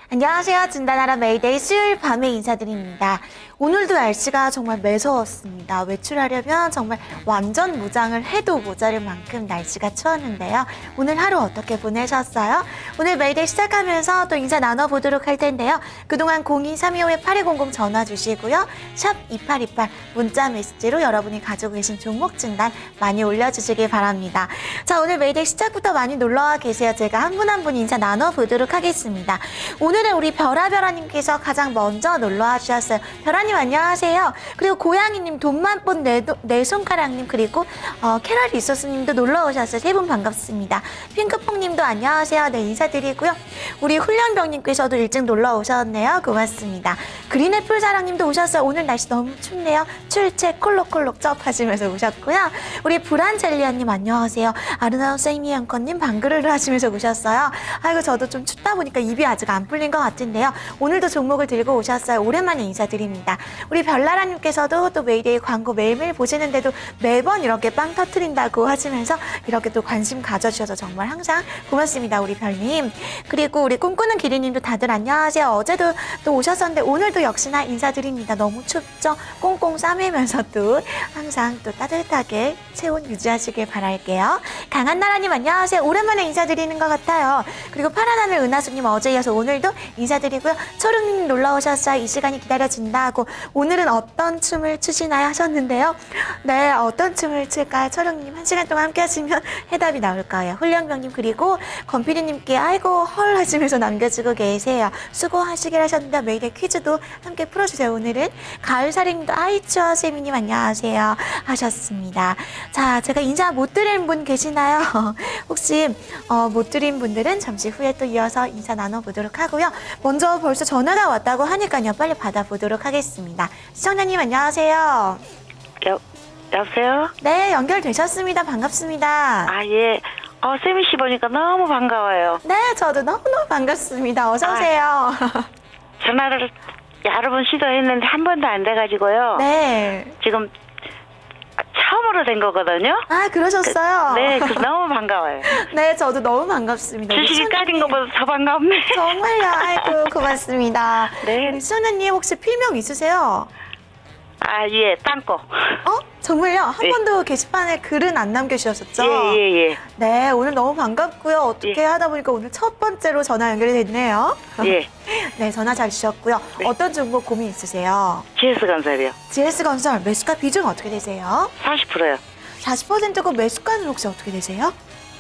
안녕하세요. 진단하라 메이데이 수요일 밤에 인사드립니다. 오늘도 날씨가 정말 매서웠습니다. 외출하려면 정말 완전 무장을 해도 모자랄 만큼 날씨가 추웠는데요. 오늘 하루 어떻게 보내셨어요? 오늘 메이데이 시작하면서 또 인사 나눠보도록 할 텐데요. 그동안 02-325-8200 전화 주시고요. 샵 2828 문자 메시지로 여러분이 가지고 계신 종목 진단 많이 올려주시길 바랍니다. 자, 오늘 메이데이 시작부터 많이 놀러와 계세요. 제가 한 분 한 분 인사 나눠보도록 하겠습니다. 오늘은 우리 별아별아님께서 가장 먼저 놀러와 주셨어요. 별아님 안녕하세요. 그리고 고양이님, 돈만본 네 손가락님, 그리고 캐럴리소스님도 놀러 오셨어요. 세 분 반갑습니다. 핑크퐁님도 안녕하세요. 네, 인사드리고요. 우리 훈련병님께서도 일찍 놀러 오셨네요. 고맙습니다. 그린애플 사랑님도 오셨어요. 오늘 날씨 너무 춥네요. 출첵 콜록콜록 쩝 하시면서 오셨고요. 우리 브란젤리아님 안녕하세요. 아르나우 세이미앙커님 방글을 하시면서 오셨어요. 아이고, 저도 좀 춥다 보니까 입이 아직 안 풀린 것 같은데요. 오늘도 종목을 들고 오셨어요. 오랜만에 인사드립니다. 우리 별나라님께서도 또 메이데이 광고 매일매일 보시는데도 매번 이렇게 빵 터트린다고 하시면서 이렇게 또 관심 가져주셔서 정말 항상 고맙습니다. 우리 별님. 그리고 우리 꿈꾸는 기린님도 다들 안녕하세요. 어제도 또 오셨었는데 오늘도 역시나 인사드립니다. 너무 춥죠? 꽁꽁 싸매면서 또 항상 또 따뜻하게 체온 유지하시길 바랄게요. 강한나라님 안녕하세요. 오랜만에 인사드리는 것 같아요. 그리고 파란하늘 은하수님 어제 이어서 오늘도 인사드리고요. 초롱님 놀러 오셨어요. 이 시간이 기다려진다고. 오늘은 어떤 춤을 추시나요 하셨는데요. 네, 어떤 춤을 출까요? 초롱님 한 시간 동안 함께 하시면 해답이 나올 거예요. 훈련병님 그리고 건피디님께 아이고 헐 하시면서 남겨주고 계세요. 수고하시길 하셨는데 메이데이 퀴즈도 함께 풀어주세요. 오늘은 가을사령님도 아이 추워 세미님 안녕하세요 하셨습니다. 자, 제가 인사 못 드린 분 계시나요? 혹시 못 드린 분들은 잠시 후에 또 이어서 인사 나눠보도록 하고요. 먼저 벌써 전화가 왔다고 하니까요. 빨리 받아보도록 하겠습니다. 시청자님 안녕하세요. 여보세요? 네, 연결되셨습니다. 반갑습니다. 아, 예. 세미 씨 보니까 너무 반가워요. 네, 저도 너무너무 반갑습니다. 어서 오세요. 전화를 여러 번 시도했는데 한 번도 안 돼가지고요. 네. 지금 처음으로 된 거거든요. 아, 그러셨어요? 네, 너무 반가워요. 네, 저도 너무 반갑습니다. 주식이 까진 것보다 더 반갑네. 정말요? 아이고, 고맙습니다. 네. 우리 수연님 혹시 필명 있으세요? 아, 예, 땅콩. 정말요? 한 네. 번도 게시판에 글은 안 남겨주셨었죠? 예. 네, 오늘 너무 반갑고요. 어떻게 하다 보니까 오늘 첫 번째로 전화 연결이 됐네요. 예. 네, 전화 잘 주셨고요. 네. 어떤 종목 고민 있으세요? GS건설이요. GS건설 매수가 비중 어떻게 되세요? 40%요. 40%고 매수가는 혹시 어떻게 되세요?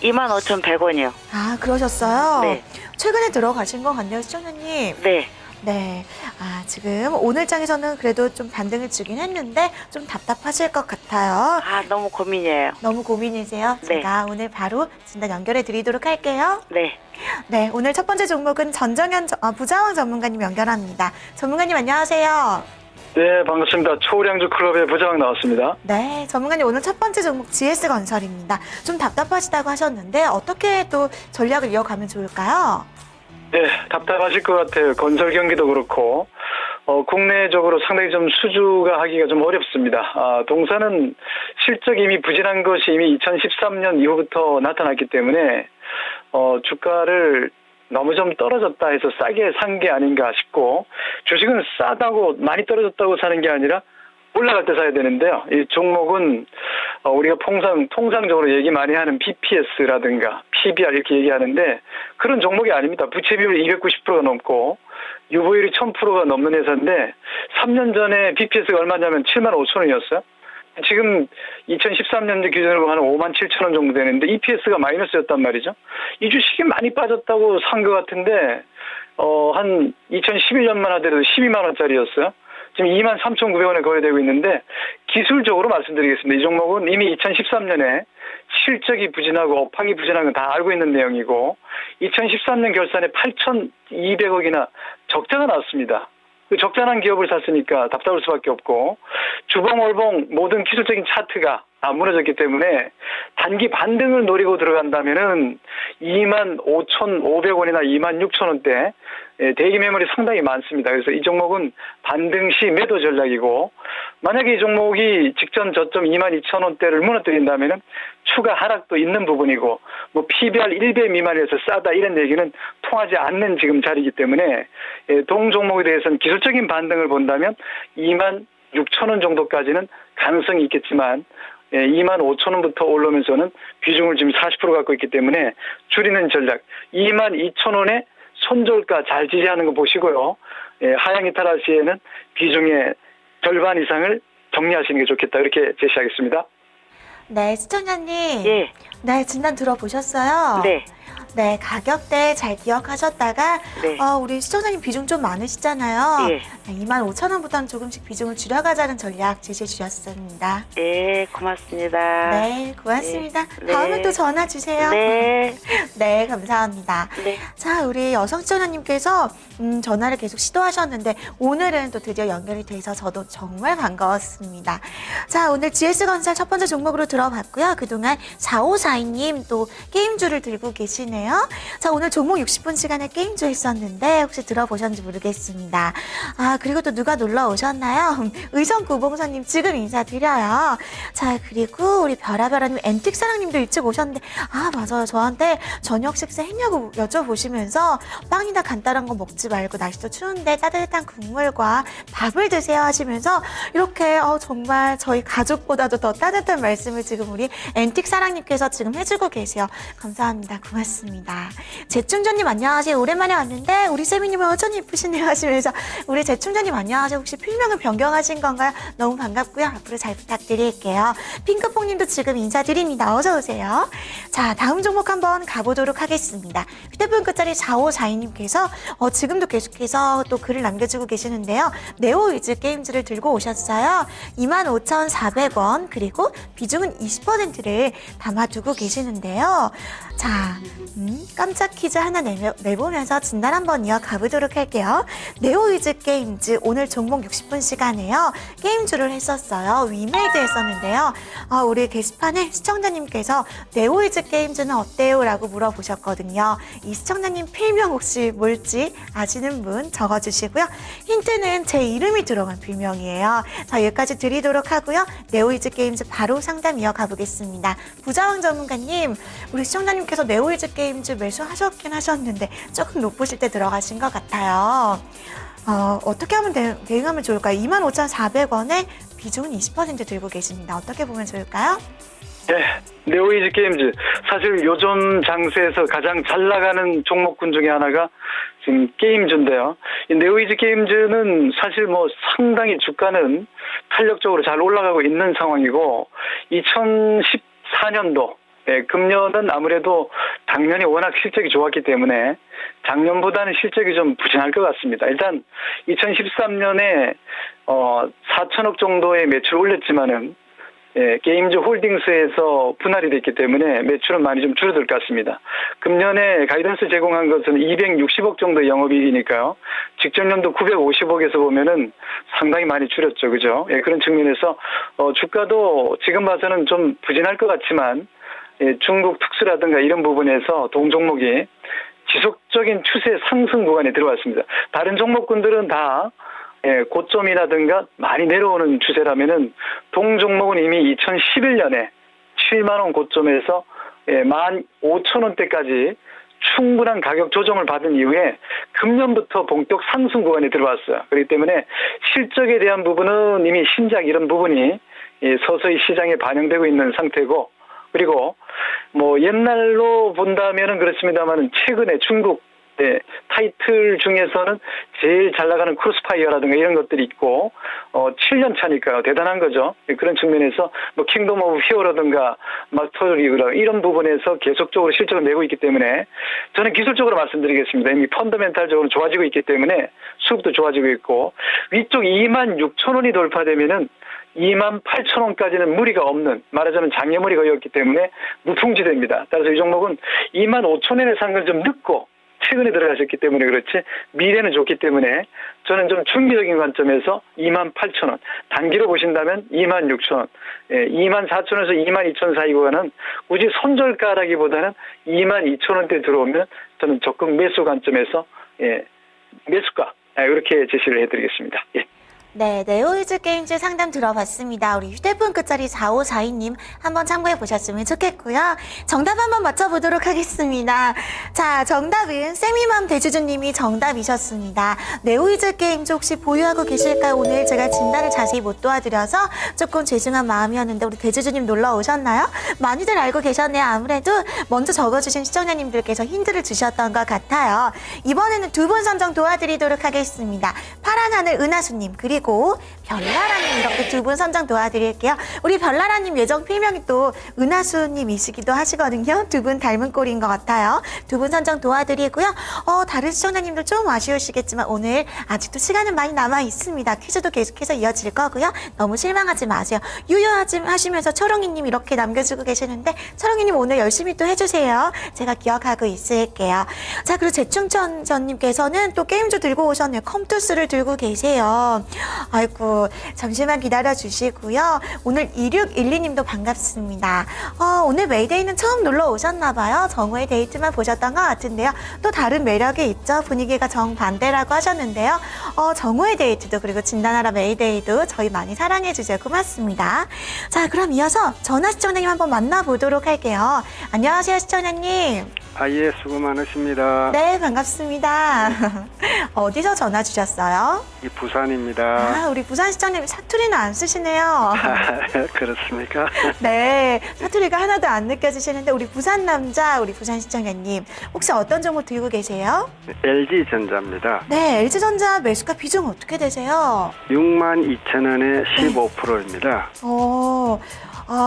25,100원이요. 아, 그러셨어요? 네. 최근에 들어가신 것 같네요, 시청자님. 네. 네. 아, 지금 오늘 장에서는 그래도 좀 반등을 주긴 했는데 좀 답답하실 것 같아요. 아, 너무 고민이에요. 너무 고민이세요? 네. 제가 오늘 바로 진단 연결해 드리도록 할게요. 네. 네, 오늘 첫 번째 종목은 전정현 부자왕 전문가님 연결합니다. 전문가님 안녕하세요. 네, 반갑습니다. 초량주 클럽의 부장 나왔습니다. 네, 전문가님 오늘 첫 번째 종목 GS건설입니다. 좀 답답하시다고 하셨는데 어떻게 또 전략을 이어가면 좋을까요? 네, 답답하실 것 같아요. 건설 경기도 그렇고 국내적으로 상당히 좀 수주가 하기가 좀 어렵습니다. 동사는 실적이 이미 부진한 것이 이미 2013년 이후부터 나타났기 때문에 주가를 너무 좀 떨어졌다 해서 싸게 산 게 아닌가 싶고, 주식은 싸다고 많이 떨어졌다고 사는 게 아니라 올라갈 때 사야 되는데요. 이 종목은 우리가 통상적으로 얘기 많이 하는 BPS라든가 PBR 이렇게 얘기하는데 그런 종목이 아닙니다. 부채 비율 290%가 넘고 유보율이 1000%가 넘는 회사인데 3년 전에 BPS가 얼마냐면 75,000원이었어요. 지금 2013년도 기준으로 한 57,000원 정도 되는데 EPS가 마이너스였단 말이죠. 이 주식이 많이 빠졌다고 산 것 같은데 한 2011년만 하더라도 12만 원짜리였어요. 지금 23,900원에 거래되고 있는데 기술적으로 말씀드리겠습니다. 이 종목은 이미 2013년에 실적이 부진하고 업황이 부진한 건 다 알고 있는 내용이고 2013년 결산에 8,200억이나 적자가 나왔습니다. 그 적자난 기업을 샀으니까 답답할 수밖에 없고 주봉월봉 모든 기술적인 차트가 다 무너졌기 때문에 단기 반등을 노리고 들어간다면은 25,500원이나 26,000원대 대기 매물이 상당히 많습니다. 그래서 이 종목은 반등 시 매도 전략이고 만약에 이 종목이 직전 저점 22,000원대를 무너뜨린다면은 추가 하락도 있는 부분이고 뭐 PBR 1배 미만에서 싸다 이런 얘기는 통하지 않는 지금 자리이기 때문에 동 종목에 대해서는 기술적인 반등을 본다면 26,000원 정도까지는 가능성이 있겠지만 25,000원부터 올라오면서는 비중을 지금 40% 갖고 있기 때문에 줄이는 전략 22,000원에 손절가 잘 지지하는 거 보시고요. 하향 이탈할 시에는 비중의 절반 이상을 정리하시는 게 좋겠다 이렇게 제시하겠습니다. 네, 시청자님. 예. 네, 진단 들어보셨어요? 네. 네, 가격대 잘 기억하셨다가 네. 우리 시청자님 비중 좀 많으시잖아요. 예. 네, 25,000원부터는 조금씩 비중을 줄여가자는 전략 제시해 주셨습니다. 예, 고맙습니다. 네, 고맙습니다. 네. 다음에 또 전화 주세요. 네. 네, 감사합니다. 네. 자, 우리 여성 시청자님께서 전화를 계속 시도하셨는데 오늘은 또 드디어 연결이 돼서 저도 정말 반가웠습니다. 자, 오늘 GS건설 첫 번째 종목으로 들어봤고요. 그동안 4542님 또 게임주를 들고 계시네요. 자, 오늘 종목 60분 시간에 게임주 했었는데 혹시 들어보셨는지 모르겠습니다. 아, 그리고 또 누가 놀러 오셨나요? 의성구봉사님 지금 인사드려요. 자, 그리고 우리 별아별아님 앤틱사랑님도 일찍 오셨는데 아, 맞아요. 저한테 저녁 식사 했냐고 여쭤보시면서 빵이나 간단한 거 먹지 말고 날씨도 추운데 따뜻한 국물과 밥을 드세요 하시면서 이렇게 정말 저희 가족보다도 더 따뜻한 말씀을 지금 우리 앤틱사랑님께서 지금 해주고 계세요. 감사합니다. 고맙습니다. 재충전님 안녕하세요. 오랜만에 왔는데 우리 세미님은 어쩐 예쁘시네요 하시면서 우리 재충전님 안녕하세요. 혹시 필명을 변경하신 건가요? 너무 반갑고요. 앞으로 잘 부탁드릴게요. 핑크퐁님도 지금 인사드립니다. 어서 오세요. 자, 다음 종목 한번 가보도록 하겠습니다. 휴대폰 끝자리 4542님께서 지금도 계속해서 또 글을 남겨주고 계시는데요. 네오위즈 게임즈를 들고 오셨어요. 25,400원 그리고 비중은 20%를 담아두고 계시는데요. 자, 깜짝 퀴즈 하나 내보면서 진단 한번 이어가 보도록 할게요. 네오위즈 게임즈 오늘 종목 60분 시간에요. 게임주를 했었어요. 위메이드 했었는데요. 우리 게시판에 시청자님께서 네오위즈 게임즈는 어때요? 라고 물어보셨거든요. 이 시청자님 필명 혹시 뭘지 아시는 분 적어주시고요. 힌트는 제 이름이 들어간 필명이에요. 자, 여기까지 드리도록 하고요. 네오위즈 게임즈 바로 상담 이어가 보겠습니다. 부자왕 전문가님, 우리 시청자님께서 네오위즈 게임즈 매수하셨긴 하셨는데 조금 높으실 때 들어가신 것 같아요. 어떻게 하면 대응하면 좋을까요? 25,400원에 비중은 20% 들고 계십니다. 어떻게 보면 좋을까요? 네, 네오위즈 게임즈 사실 요즘 장세에서 가장 잘 나가는 종목군 중에 하나가 지금 게임주인데요. 이 네오위즈 게임즈는 사실 뭐 상당히 주가는 탄력적으로 잘 올라가고 있는 상황이고 2014년도 금년은 아무래도 작년이 워낙 실적이 좋았기 때문에 작년보다는 실적이 좀 부진할 것 같습니다. 일단 2013년에 4천억 정도의 매출을 올렸지만은 게임즈 홀딩스에서 분할이 됐기 때문에 매출은 많이 좀 줄어들 것 같습니다. 금년에 가이던스 제공한 것은 260억 정도의 영업이익이니까요. 직전 연도 950억에서 보면은 상당히 많이 줄였죠. 그죠? 그런 측면에서 주가도 지금 봐서는 좀 부진할 것 같지만 중국 특수라든가 이런 부분에서 동 종목이 지속적인 추세 상승 구간에 들어왔습니다. 다른 종목군들은 다 고점이라든가 많이 내려오는 추세라면은 동 종목은 이미 2011년에 7만 원 고점에서 15,000원대까지 충분한 가격 조정을 받은 이후에 금년부터 본격 상승 구간에 들어왔어요. 그렇기 때문에 실적에 대한 부분은 이미 신작 이런 부분이 서서히 시장에 반영되고 있는 상태고, 그리고 뭐 옛날로 본다면은 그렇습니다만은 최근에 중국 타이틀 중에서는 제일 잘 나가는 크로스파이어라든가 이런 것들이 있고 7년 차니까요. 대단한 거죠. 그런 측면에서 뭐 킹덤 오브 히어로라든가 마스터리그라 이런 부분에서 계속적으로 실적을 내고 있기 때문에 저는 기술적으로 말씀드리겠습니다. 이미 펀더멘탈적으로 좋아지고 있기 때문에 수급도 좋아지고 있고, 위쪽 26,000원이 돌파되면은 28,000원까지는 무리가 없는, 말하자면 장애물이 거의 없기 때문에 무풍지대입니다. 따라서 이 종목은 25,000원에 산 걸 좀 늦고 최근에 들어가셨기 때문에 그렇지 미래는 좋기 때문에 저는 좀 중기적인 관점에서 28,000원, 단기로 보신다면 26,000원, 24,000원에서 22,000원 사이 구간은 굳이 손절가라기보다는 22,000원대 들어오면 저는 적극 매수 관점에서 매수가 이렇게 제시를 해드리겠습니다. 예. 네, 네오이즈 게임즈 상담 들어봤습니다. 우리 휴대폰 끝자리 4542님 한번 참고해 보셨으면 좋겠고요. 정답 한번 맞춰보도록 하겠습니다. 자, 정답은 세미맘 대주주님이 정답이셨습니다. 네오이즈 게임즈 혹시 보유하고 계실까요? 오늘 제가 진단을 자세히 못 도와드려서 조금 죄송한 마음이었는데 우리 대주주님 놀러 오셨나요? 많이들 알고 계셨네요. 아무래도 먼저 적어주신 시청자님들께서 힌트를 주셨던 것 같아요. 이번에는 두 분 선정 도와드리도록 하겠습니다. 파란 하늘 은하수님 그리고 별나라님 이렇게 두 분 선정 도와드릴게요. 우리 별나라님 예정 필명이 또 은하수님이시기도 하시거든요. 두 분 닮은 꼴인 것 같아요. 두 분 선정 도와드리고요. 다른 시청자님들 좀 아쉬우시겠지만 오늘 아직도 시간은 많이 남아 있습니다. 퀴즈도 계속해서 이어질 거고요. 너무 실망하지 마세요. 유효하지 하시면서 철웅이님 이렇게 남겨주고 계시는데 철웅이님 오늘 열심히 또 해주세요. 제가 기억하고 있을게요. 자, 그리고 재충전님께서는 또 게임주 들고 오셨네요. 컴투스를 들고 계세요. 아이고, 잠시만 기다려 주시고요. 오늘 2612님도 반갑습니다. 오늘 메이데이는 처음 놀러 오셨나봐요. 정오의 데이트만 보셨던 것 같은데요. 또 다른 매력이 있죠. 분위기가 정반대라고 하셨는데요. 정오의 데이트도 그리고 진단하라 메이데이도 저희 많이 사랑해 주세요. 고맙습니다. 자, 그럼 이어서 전화 시청자님 한번 만나보도록 할게요. 안녕하세요, 시청자님. 예, 수고 많으십니다. 네, 반갑습니다. 어디서 전화 주셨어요? 이 부산입니다. 우리 부산 시청자님 사투리는 안 쓰시네요. 그렇습니까? 네, 사투리가 하나도 안 느껴지시는데 우리 부산 남자, 우리 부산 시청자님 혹시 어떤 정보 들고 계세요? LG전자입니다. 네, LG전자 매수가 비중 어떻게 되세요? 62,000원에 15%입니다.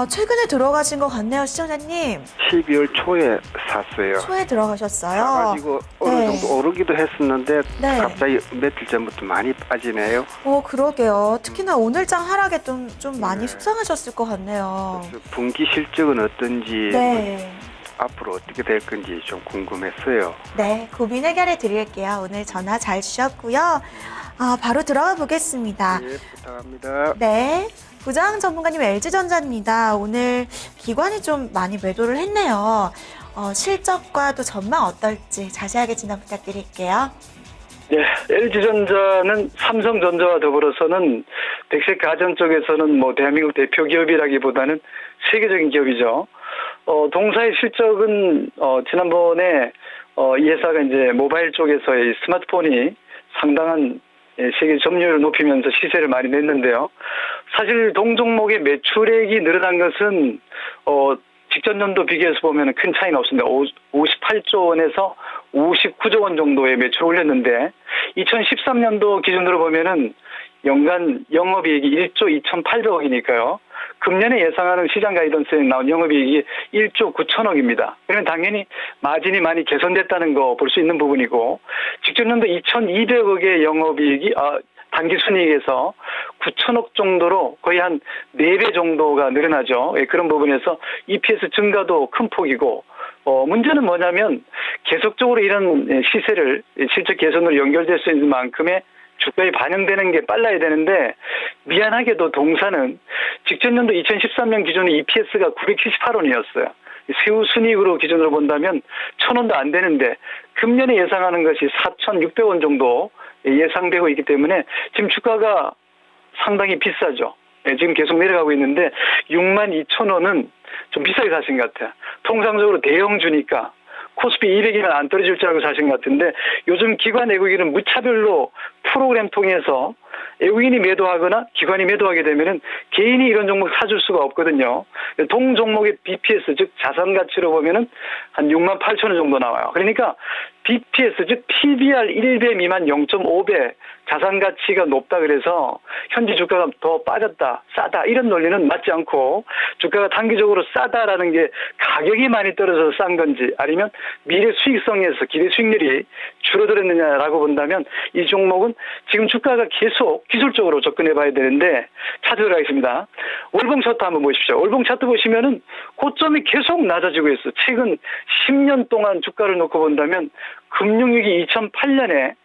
최근에 들어가신 것 같네요, 시청자님. 12월 초에 샀어요. 초에 들어가셨어요. 사가지고 어느 정도 오르기도 했었는데 네. 갑자기 며칠 전부터 많이 빠지네요. 그러게요. 특히나 오늘장 하락에 좀 많이 속상하셨을 것 같네요. 그래서 분기 실적은 어떤지 네. 앞으로 어떻게 될 건지 좀 궁금했어요. 네, 고민 해결해 드릴게요. 오늘 전화 잘 주셨고요. 바로 들어가 보겠습니다. 예, 부탁합니다. 네, 부장 전문가님 LG전자입니다. 오늘 기관이 좀 많이 매도를 했네요. 실적과 또 전망 어떨지 자세하게 진단 부탁드릴게요. 네, LG전자는 삼성전자와 더불어서는 백색 가전 쪽에서는 뭐 대한민국 대표 기업이라기보다는 세계적인 기업이죠. 동사의 실적은 지난번에 이 회사가 이제 모바일 쪽에서의 스마트폰이 상당한 세계 점유율을 높이면서 시세를 많이 냈는데요. 사실 동종목의 매출액이 늘어난 것은 직전 연도 비교해서 보면 큰 차이는 없습니다. 58조 원에서 59조 원 정도의 매출을 올렸는데 2013년도 기준으로 보면은 연간 영업이익이 1조 2,800억이니까요. 금년에 예상하는 시장 가이던스에 나온 영업이익이 1조 9천억입니다. 그러면 당연히 마진이 많이 개선됐다는 거 볼 수 있는 부분이고 직전 연도 2,200억의 영업이익이 당기순이익에서 9천억 정도로 거의 한 4배 정도가 늘어나죠. 그런 부분에서 EPS 증가도 큰 폭이고 문제는 뭐냐면 계속적으로 이런 시세를 실적 개선으로 연결될 수 있는 만큼의 주가에 반영되는 게 빨라야 되는데 미안하게도 동사는 직전 연도 2013년 기준의 EPS가 978원이었어요. 세후 순이익으로 기준으로 본다면 1,000원도 안 되는데 금년에 예상하는 것이 4,600원 정도 예상되고 있기 때문에 지금 주가가 상당히 비싸죠. 지금 계속 내려가고 있는데 62,000원은 좀 비싸게 사신 것 같아요. 통상적으로 대형주니까 코스피 200이면 안 떨어질 줄 알고 사신 것 같은데 요즘 기관 외국인은 무차별로 프로그램 통해서 외국인이 매도하거나 기관이 매도하게 되면은 개인이 이런 종목 사줄 수가 없거든요. 동 종목의 BPS 즉 자산 가치로 보면은 한 68,000원 정도 나와요. 그러니까 BPS 즉 PBR 1배 미만 0.5배 자산 가치가 높다 그래서 현재 주가가 더 빠졌다, 싸다 이런 논리는 맞지 않고 주가가 단기적으로 싸다라는 게 가격이 많이 떨어져서 싼 건지 아니면 미래 수익성에서 기대 수익률이 줄어들었느냐라고 본다면 이 종목은 지금 주가가 계속 기술적으로 접근해 봐야 되는데 차트 들어가겠습니다. 월봉 차트 한번 보십시오. 월봉 차트 보시면은 고점이 계속 낮아지고 있어요. 최근 10년 동안 주가를 놓고 본다면 금융위기 2008년에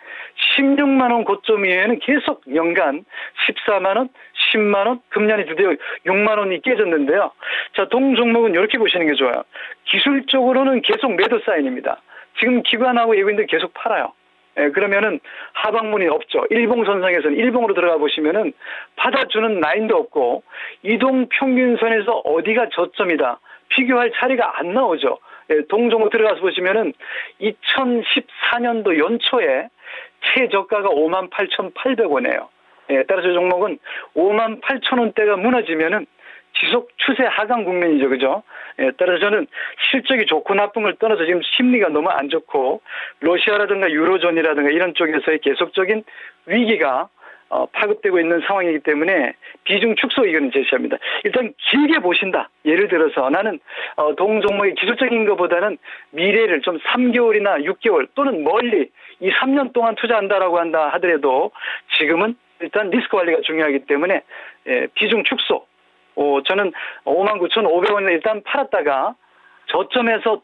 16만 원 고점 이후에는 계속 연간 14만 원, 10만 원, 금년에 드디어 6만 원이 깨졌는데요. 자, 동 종목은 이렇게 보시는 게 좋아요. 기술적으로는 계속 매도 사인입니다. 지금 기관하고 외국인들 계속 팔아요. 그러면은 하방문이 없죠. 일봉선상에서는 일봉으로 들어가 보시면은 받아주는 라인도 없고 이동 평균선에서 어디가 저점이다 비교할 자리가 안 나오죠. 동종목 들어가서 보시면은 2014년도 연초에 최저가가 58,800원이에요. 따라서 이 종목은 58,000원대가 무너지면은 지속 추세 하강 국면이죠, 그죠? 따라서 저는 실적이 좋고 나쁜 걸 떠나서 지금 심리가 너무 안 좋고 러시아라든가 유로존이라든가 이런 쪽에서의 계속적인 위기가 파급되고 있는 상황이기 때문에 비중 축소 의견을 제시합니다. 일단 길게 보신다. 예를 들어서 나는 동종목의 기술적인 것보다는 미래를 좀 3개월이나 6개월 또는 멀리 이 3년 동안 투자한다라고 한다 하더라도 지금은 일단 리스크 관리가 중요하기 때문에 비중 축소. 저는 59,500원에 일단 팔았다가 저점에서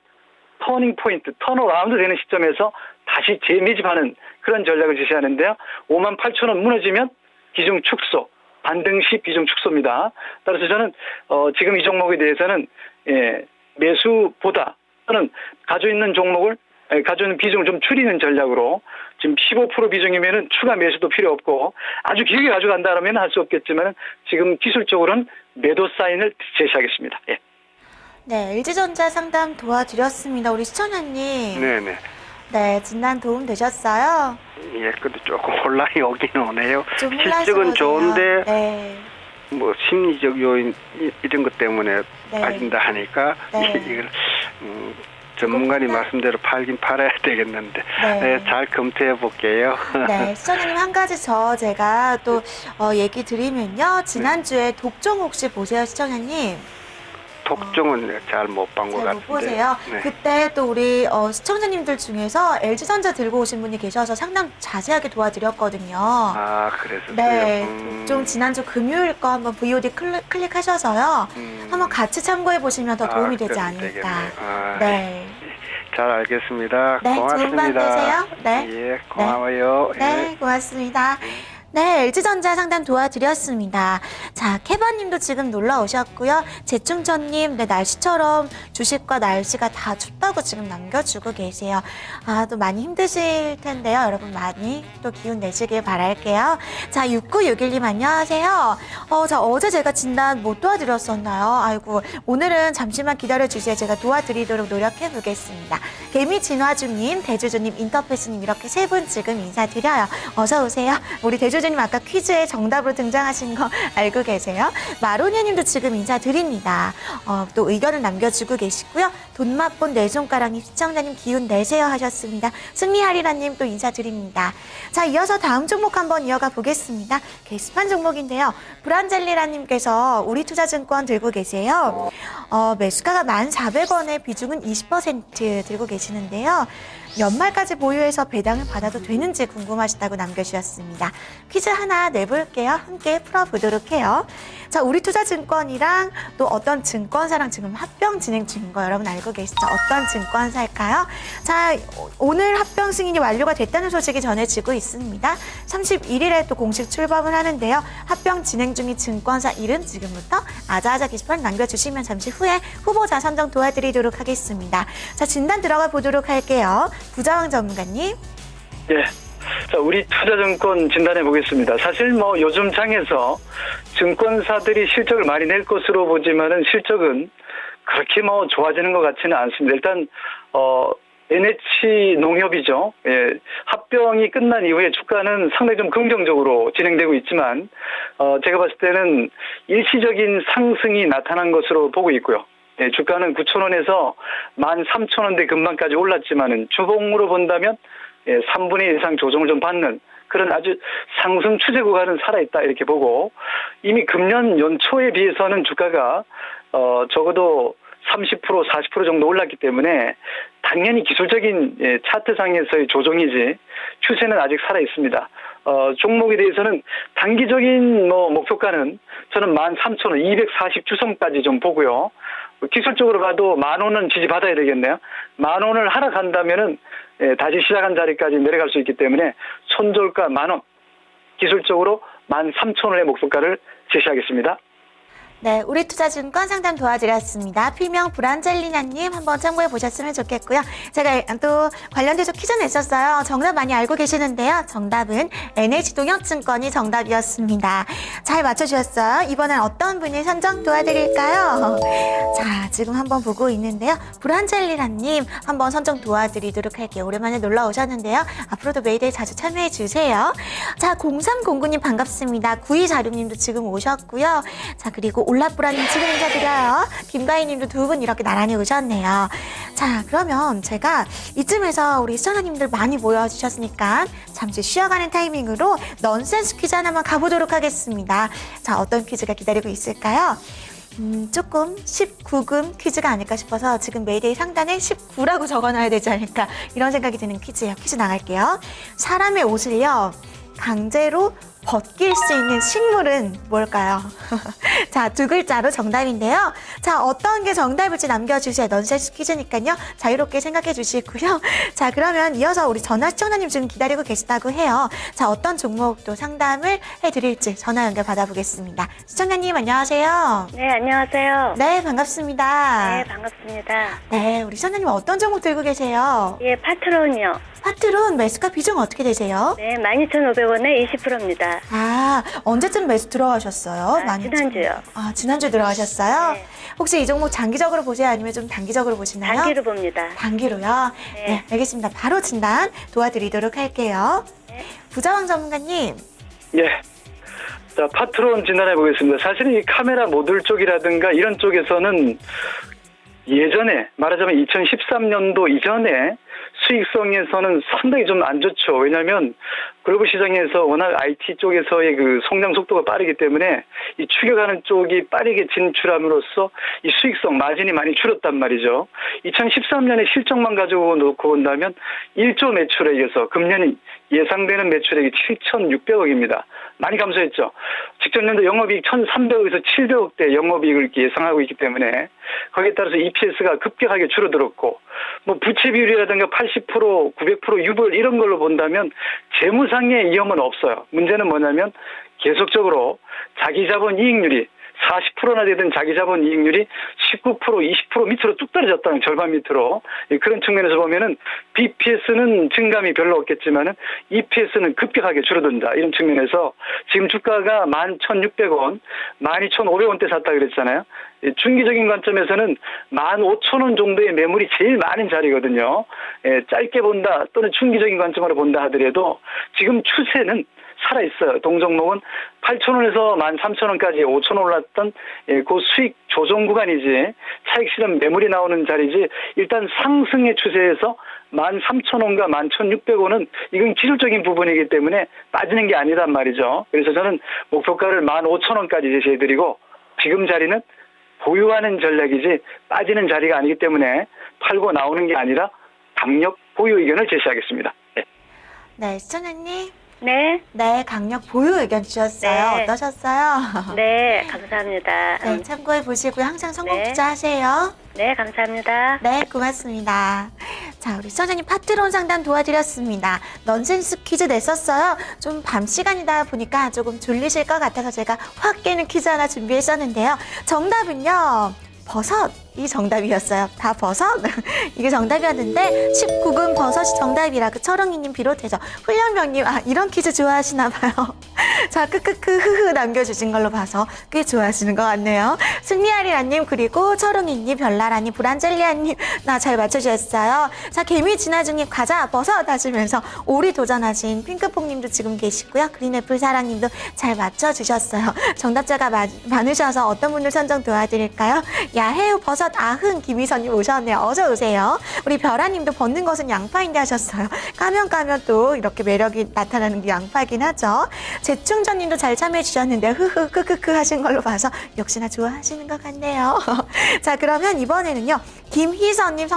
터닝 포인트, 턴어라운드 되는 시점에서 다시 재매집하는 그런 전략을 제시하는데요. 58,000원 무너지면 비중 축소, 반등 시 비중 축소입니다. 따라서 저는 지금 이 종목에 대해서는 매수보다 또는 가지고 있는 종목을 가지고 있는 비중을 좀 줄이는 전략으로 지금 15% 비중이면은 추가 매수도 필요 없고 아주 길게 가져간다라면 할 수 없겠지만 지금 기술적으로는 매도 사인을 제시하겠습니다. 예. 네, LG전자 상담 도와드렸습니다. 우리 시청자님. 네네. 네, 진단 도움 되셨어요? 예, 근데 조금 혼란이 오긴 오네요. 좀 실적은 혼란스러우세요. 좋은데 네. 뭐 심리적 요인 이런 것 때문에 네. 빠진다 하니까 네. 이걸 전문가님 조금 말씀대로 팔긴 팔아야 되겠는데 네. 잘 검토해 볼게요. 네, 시청자님 한 가지 제가 또 얘기 드리면요. 지난주에 독종 혹시 보세요, 시청자님? 독종은 잘 못 본 것 잘 같은데. 못 보세요. 네. 그때 또 우리 시청자님들 중에서 LG전자 들고 오신 분이 계셔서 상담 자세하게 도와드렸거든요. 아, 그래서 네, 독종 지난주 금요일 거 한번 VOD 클릭하셔서요. 한번 같이 참고해 보시면 더 도움이 되지 그럼 않을까. 되겠네요. 아, 네. 잘 알겠습니다. 네, 고맙습니다. 좋은 밤 되세요. 네. 예, 고마워요. 네, 고맙습니다. 네, LG전자 상담 도와드렸습니다. 자, 캐바님도 지금 놀러 오셨고요. 재충천님, 네, 날씨처럼 주식과 날씨가 다 춥다고 지금 남겨주고 계세요. 아, 또 많이 힘드실 텐데요. 여러분 많이 또 기운 내시길 바랄게요. 자, 6961님 안녕하세요. 자, 어제 제가 진단 못 도와드렸었나요? 아이고, 오늘은 잠시만 기다려주세요. 제가 도와드리도록 노력해 보겠습니다. 개미진화주님, 대주주님, 인터페스님 이렇게 세 분 지금 인사드려요. 어서 오세요. 우리 대주주님 아까 퀴즈에 정답으로 등장하신 거 알고 계세요? 마로니아님도 지금 인사드립니다. 또 의견을 남겨주고 계시고요. 돈 맛본 네 손가락님 시청자님 기운 내세요 하셨습니다. 승리하리라님 또 인사드립니다. 자, 이어서 다음 종목 한번 이어가 보겠습니다. 게시판 종목인데요. 브란젤리라님께서 우리투자증권 들고 계세요. 매수가가 1,400원에 비중은 20% 들고 계시는데요. 연말까지 보유해서 배당을 받아도 되는지 궁금하시다고 남겨주셨습니다. 퀴즈 하나 내볼게요. 함께 풀어보도록 해요. 자, 우리투자증권이랑 또 어떤 증권사랑 지금 합병 진행 중인 거 여러분 알고 계시죠? 어떤 증권사일까요? 자, 오늘 합병 승인이 완료가 됐다는 소식이 전해지고 있습니다. 31일에 또 공식 출범을 하는데요. 합병 진행 중인 증권사 이름 지금부터 아자아자 게시판 남겨주시면 잠시 후에 후보자 선정 도와드리도록 하겠습니다. 자, 진단 들어가 보도록 할게요. 부자왕 전문가님. 예. 자, 우리 투자증권 진단해 보겠습니다. 사실 뭐 요즘 장에서 증권사들이 실적을 많이 낼 것으로 보지만은 실적은 그렇게 뭐 좋아지는 것 같지는 않습니다. 일단 NH 농협이죠. 예, 합병이 끝난 이후에 주가는 상당히 좀 긍정적으로 진행되고 있지만 제가 봤을 때는 일시적인 상승이 나타난 것으로 보고 있고요. 예, 주가는 9,000원에서 13,000원대 근방까지 올랐지만은 주봉으로 본다면 3분의 1 이상 조정을 좀 받는 그런 아주 상승 추세 구간은 살아있다 이렇게 보고 이미 금년 연초에 비해서는 주가가 적어도 30% 40% 정도 올랐기 때문에 당연히 기술적인 차트상에서의 조정이지 추세는 아직 살아있습니다. 종목에 대해서는 단기적인 목표가는 저는 13,000원 240주선까지 좀 보고요. 기술적으로 봐도 10,000원은 지지받아야 되겠네요. 10,000원을 하락한다면은 다시 시작한 자리까지 내려갈 수 있기 때문에 손절가 10,000원, 기술적으로 13,000원의 목표가를 제시하겠습니다. 네, 우리투자증권 상담 도와드렸습니다. 필명 브란젤리나님 한번 참고해 보셨으면 좋겠고요. 제가 또 관련돼서 퀴즈 냈었어요. 정답 많이 알고 계시는데요. 정답은 NH동혁증권이 정답이었습니다. 잘 맞춰주셨어요. 이번엔 어떤 분이 선정 도와드릴까요? 자, 지금 한번 보고 있는데요. 브란젤리나님 한번 선정 도와드리도록 할게요. 오랜만에 놀러 오셨는데요. 앞으로도 메이데이 자주 참여해 주세요. 자, 0309님 반갑습니다. 9246님도 지금 오셨고요. 자, 그리고 올라뿌라님 지금 인사드려요. 김가희님도 두 분 이렇게 나란히 오셨네요. 자, 그러면 제가 이쯤에서 우리 시청자님들 많이 모여주셨으니까 잠시 쉬어가는 타이밍으로 넌센스 퀴즈 하나만 가보도록 하겠습니다. 자, 어떤 퀴즈가 기다리고 있을까요? 조금 19금 퀴즈가 아닐까 싶어서 지금 메이데이 상단에 19라고 적어놔야 되지 않을까 이런 생각이 드는 퀴즈예요. 퀴즈 나갈게요. 사람의 옷을요 강제로 벗길 수 있는 식물은 뭘까요? 자, 두 글자로 정답인데요. 자, 어떤 게 정답일지 남겨주세요. 넌센스 퀴즈니까요. 자유롭게 생각해 주시고요. 자, 그러면 이어서 우리 전화 시청자님 지금 기다리고 계시다고 해요. 자, 어떤 종목도 상담을 해드릴지 전화 연결 받아보겠습니다. 시청자님 안녕하세요. 네, 안녕하세요. 네, 반갑습니다. 네, 반갑습니다. 네, 우리 시청자님 어떤 종목 들고 계세요? 예, 파트론이요. 파트론 매수가 비중 어떻게 되세요? 네, 12,500원에 20%입니다. 아, 언제쯤 매수 들어가셨어요? 지난주요. 아, 지난주 들어가셨어요? 네. 혹시 이 종목 장기적으로 보세요? 아니면 좀 단기적으로 보시나요? 단기로 봅니다. 단기로요? 네. 네, 알겠습니다. 바로 진단 도와드리도록 할게요. 네. 부자왕 전문가님. 예. 자, 파트론 진단해 보겠습니다. 사실 이 카메라 모듈 쪽이라든가 이런 쪽에서는 예전에 말하자면 2013년도 이전에 수익성에서는 상당히 좀 안 좋죠. 왜냐하면 글로벌 시장에서 워낙 IT 쪽에서의 그 성장 속도가 빠르기 때문에 이 추격하는 쪽이 빠르게 진출함으로써 이 수익성 마진이 많이 줄었단 말이죠. 2013년에 실적만 가지고 놓고 본다면 1조 매출액에서 금년이 예상되는 매출액이 7,600억입니다. 많이 감소했죠. 직전 년도 영업이익 1,300억에서 700억대 영업이익을 이렇게 예상하고 있기 때문에 거기에 따라서 EPS가 급격하게 줄어들었고 뭐 부채 비율이라든가 80%, 900% 유불 이런 걸로 본다면 재무상의 위험은 없어요. 문제는 뭐냐면 계속적으로 자기 자본 이익률이 40%나 되던 자기 자본 이익률이 19%, 20% 밑으로 뚝 떨어졌다는 절반 밑으로 그런 측면에서 보면은 BPS는 증감이 별로 없겠지만은 EPS는 급격하게 줄어든다 이런 측면에서 지금 주가가 11,600원, 12,500원대 샀다 그랬잖아요. 중기적인 관점에서는 15,000원 정도의 매물이 제일 많은 자리거든요. 짧게 본다 또는 중기적인 관점으로 본다 하더라도 지금 추세는 살아있어요. 동종목은 8,000원에서 13,000원까지 5,000원 올랐던 그 수익 조정 구간이지 차익 실현 매물이 나오는 자리지 일단 상승의 추세에서 13,000원과 11,600원은 이건 기술적인 부분이기 때문에 빠지는 게 아니란 말이죠. 그래서 저는 목표가를 15,000원까지 제시해드리고 지금 자리는 보유하는 전략이지 빠지는 자리가 아니기 때문에 팔고 나오는 게 아니라 강력 보유 의견을 제시하겠습니다. 네. 네, 시청자님. 네. 네, 강력 보유 의견 주셨어요. 네. 어떠셨어요? 네, 감사합니다. 네, 참고해 보시고요. 항상 성공 네. 투자하세요. 네, 감사합니다. 네, 고맙습니다. 자, 우리 시청자님 파트론 상담 도와드렸습니다. 넌센스 퀴즈 냈었어요. 좀 밤 시간이다 보니까 조금 졸리실 것 같아서 제가 확 깨는 퀴즈 하나 준비했었는데요. 정답은요. 버섯이 정답이었어요. 다 버섯? 이게 정답이었는데 19금 버섯이 정답이라 그 철웅이님 비롯해서 훈련병님 이런 퀴즈 좋아하시나 봐요. 자, 크크크 흐흐 남겨주신 걸로 봐서 꽤 좋아하시는 것 같네요. 승리아리라님 그리고 철웅이님 별나라님 브란젤리아님 나 잘 맞춰주셨어요. 자, 개미 진화중님 과자 버섯 하시면서 오리 도전하신 핑크퐁님도 지금 계시고요. 그린애플 사랑님도 잘 맞춰주셨어요. 정답자가 많으셔서 어떤 분들 선정 도와드릴까요? 야해우 버섯 아흥 김희선님 오셨네요. 어서 오세요. 우리 별아님도 벗는 것은 양파인데 하셨어요. 까면 또 이렇게 매력이 나타나는 게 양파긴 하죠. 재충전님도 잘 참여해 주셨는데 흐흐 크크크 하신 걸로 봐서 역시나 좋아하시는 것 같네요. 자, 그러면 이번에는요 김희선님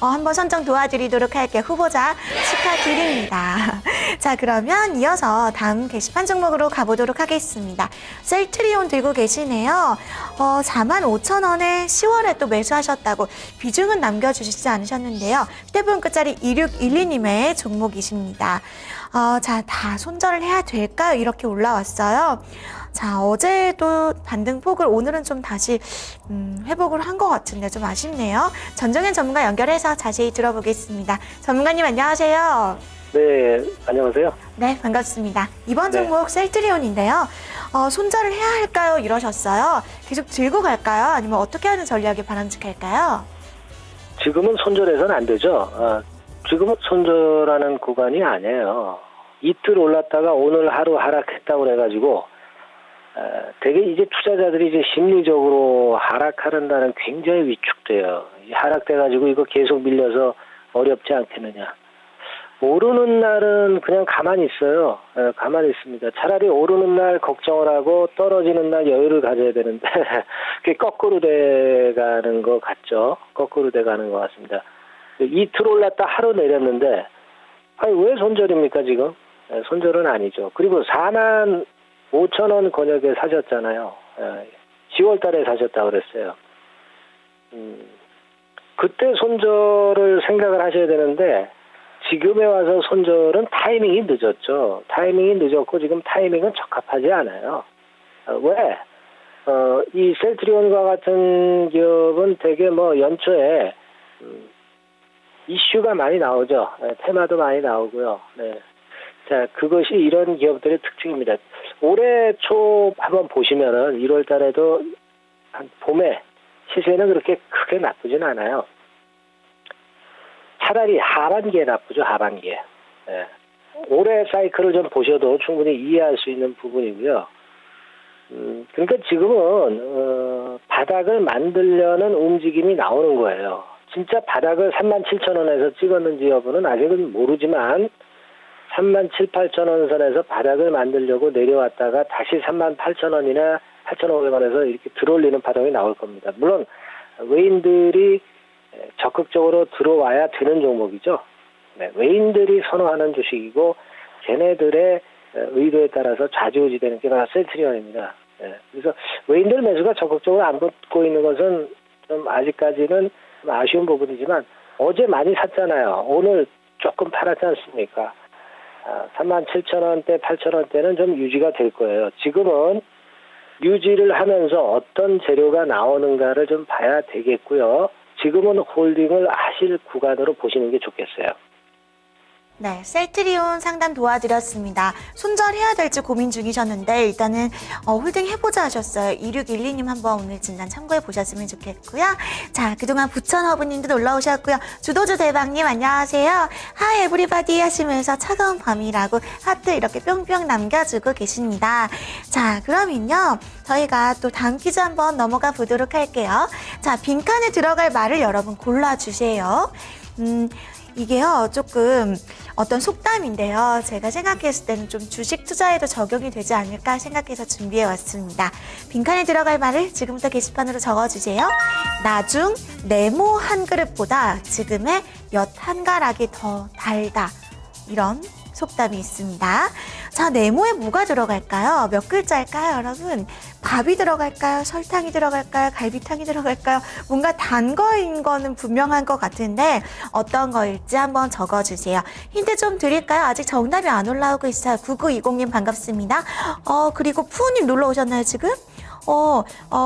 한번 선정 도와드리도록 할게요. 후보자 축하드립니다. 자, 그러면 이어서 다음 게시판 종목으로 가보도록 하겠습니다. 셀트리온 들고 계시네요. 45,000원에 10월에 또 매수하셨다고 비중은 남겨주시지 않으셨는데요. 휴대폰 끝자리 2612님의 종목이십니다. 자, 다 손절을 해야 될까요? 이렇게 올라왔어요. 자, 어제도 반등폭을 오늘은 좀 다시 회복을 한 것 같은데 좀 아쉽네요. 전정현 전문가 연결해서 자세히 들어보겠습니다. 전문가님 안녕하세요. 네, 안녕하세요. 네, 반갑습니다. 이번 네. 종목 셀트리온인데요. 손절을 해야 할까요? 이러셨어요. 계속 들고 갈까요? 아니면 어떻게 하는 전략이 바람직할까요? 지금은 손절해서는 안 되죠. 지금은 손절하는 구간이 아니에요. 이틀 올랐다가 오늘 하루 하락했다고 그래가지고 되게 이제 투자자들이 이제 심리적으로 하락하는다는 굉장히 위축돼요. 하락돼가지고 이거 계속 밀려서 어렵지 않겠느냐. 오르는 날은 그냥 가만히 있어요. 가만히 있습니다. 차라리 오르는 날 걱정을 하고 떨어지는 날 여유를 가져야 되는데 그게 거꾸로 돼가는 것 같죠. 거꾸로 돼가는 것 같습니다. 이틀 올랐다 하루 내렸는데 아니 왜 손절입니까 지금? 손절은 아니죠. 그리고 45,000원 권역에 사셨잖아요. 10월 달에 사셨다고 그랬어요. 그때 손절을 생각을 하셔야 되는데 지금에 와서 손절은 타이밍이 늦었죠. 타이밍이 늦었고 지금 타이밍은 적합하지 않아요. 왜? 이 셀트리온과 같은 기업은 되게 뭐 연초에 이슈가 많이 나오죠. 테마도 많이 나오고요. 네. 자, 그것이 이런 기업들의 특징입니다. 올해 초 한번 보시면은 1월 달에도 한 봄에 시세는 그렇게 크게 나쁘진 않아요. 차라리 하반기에 나쁘죠, 하반기에. 예. 올해 사이클을 좀 보셔도 충분히 이해할 수 있는 부분이고요. 그러니까 지금은 바닥을 만들려는 움직임이 나오는 거예요. 진짜 바닥을 37,000원에서 찍었는지 여부는 아직은 모르지만 37,000, 8,000원 선에서 바닥을 만들려고 내려왔다가 다시 38,000원이나 8,500원에서 이렇게 들어올리는 파동이 나올 겁니다. 물론 외인들이 적극적으로 들어와야 되는 종목이죠. 네, 외인들이 선호하는 주식이고 걔네들의 의도에 따라서 좌지우지되는 게 바로 셀트리온입니다. 네, 그래서 외인들 매수가 적극적으로 안 붙고 있는 것은 좀 아직까지는 좀 아쉬운 부분이지만 어제 많이 샀잖아요. 오늘 조금 팔았지 않습니까? 37,000원대, 8,000원대는 좀 유지가 될 거예요. 지금은 유지를 하면서 어떤 재료가 나오는가를 좀 봐야 되겠고요. 지금은 홀딩을 하실 구간으로 보시는 게 좋겠어요. 네, 셀트리온 상담 도와드렸습니다. 손절해야 될지 고민 중이셨는데 일단은 홀딩 해보자 하셨어요. 2612님 한번 오늘 진단 참고해 보셨으면 좋겠고요. 자, 그동안 부천허브님도 놀러 오셨고요. 주도주 대박님 안녕하세요. 하이 에브리바디 하시면서 차가운 밤이라고 하트 이렇게 뿅뿅 남겨주고 계십니다. 자, 그러면요. 저희가 또 다음 퀴즈 한번 넘어가 보도록 할게요. 자, 빈칸에 들어갈 말을 여러분 골라주세요. 이게요, 조금 어떤 속담인데요. 제가 생각했을 때는 좀 주식 투자에도 적용이 되지 않을까 생각해서 준비해 왔습니다. 빈칸에 들어갈 말을 지금부터 게시판으로 적어주세요. 나중 네모 한 그릇보다 지금의 엿 한 가락이 더 달다. 이런 속담이 있습니다. 자, 네모에 뭐가 들어갈까요? 몇 글자일까요, 여러분? 밥이 들어갈까요? 설탕이 들어갈까요? 갈비탕이 들어갈까요? 뭔가 단 거인 거는 분명한 것 같은데 어떤 거일지 한번 적어주세요. 힌트 좀 드릴까요? 아직 정답이 안 올라오고 있어요. 9920님 반갑습니다. 그리고 푸우님 놀러 오셨나요, 지금?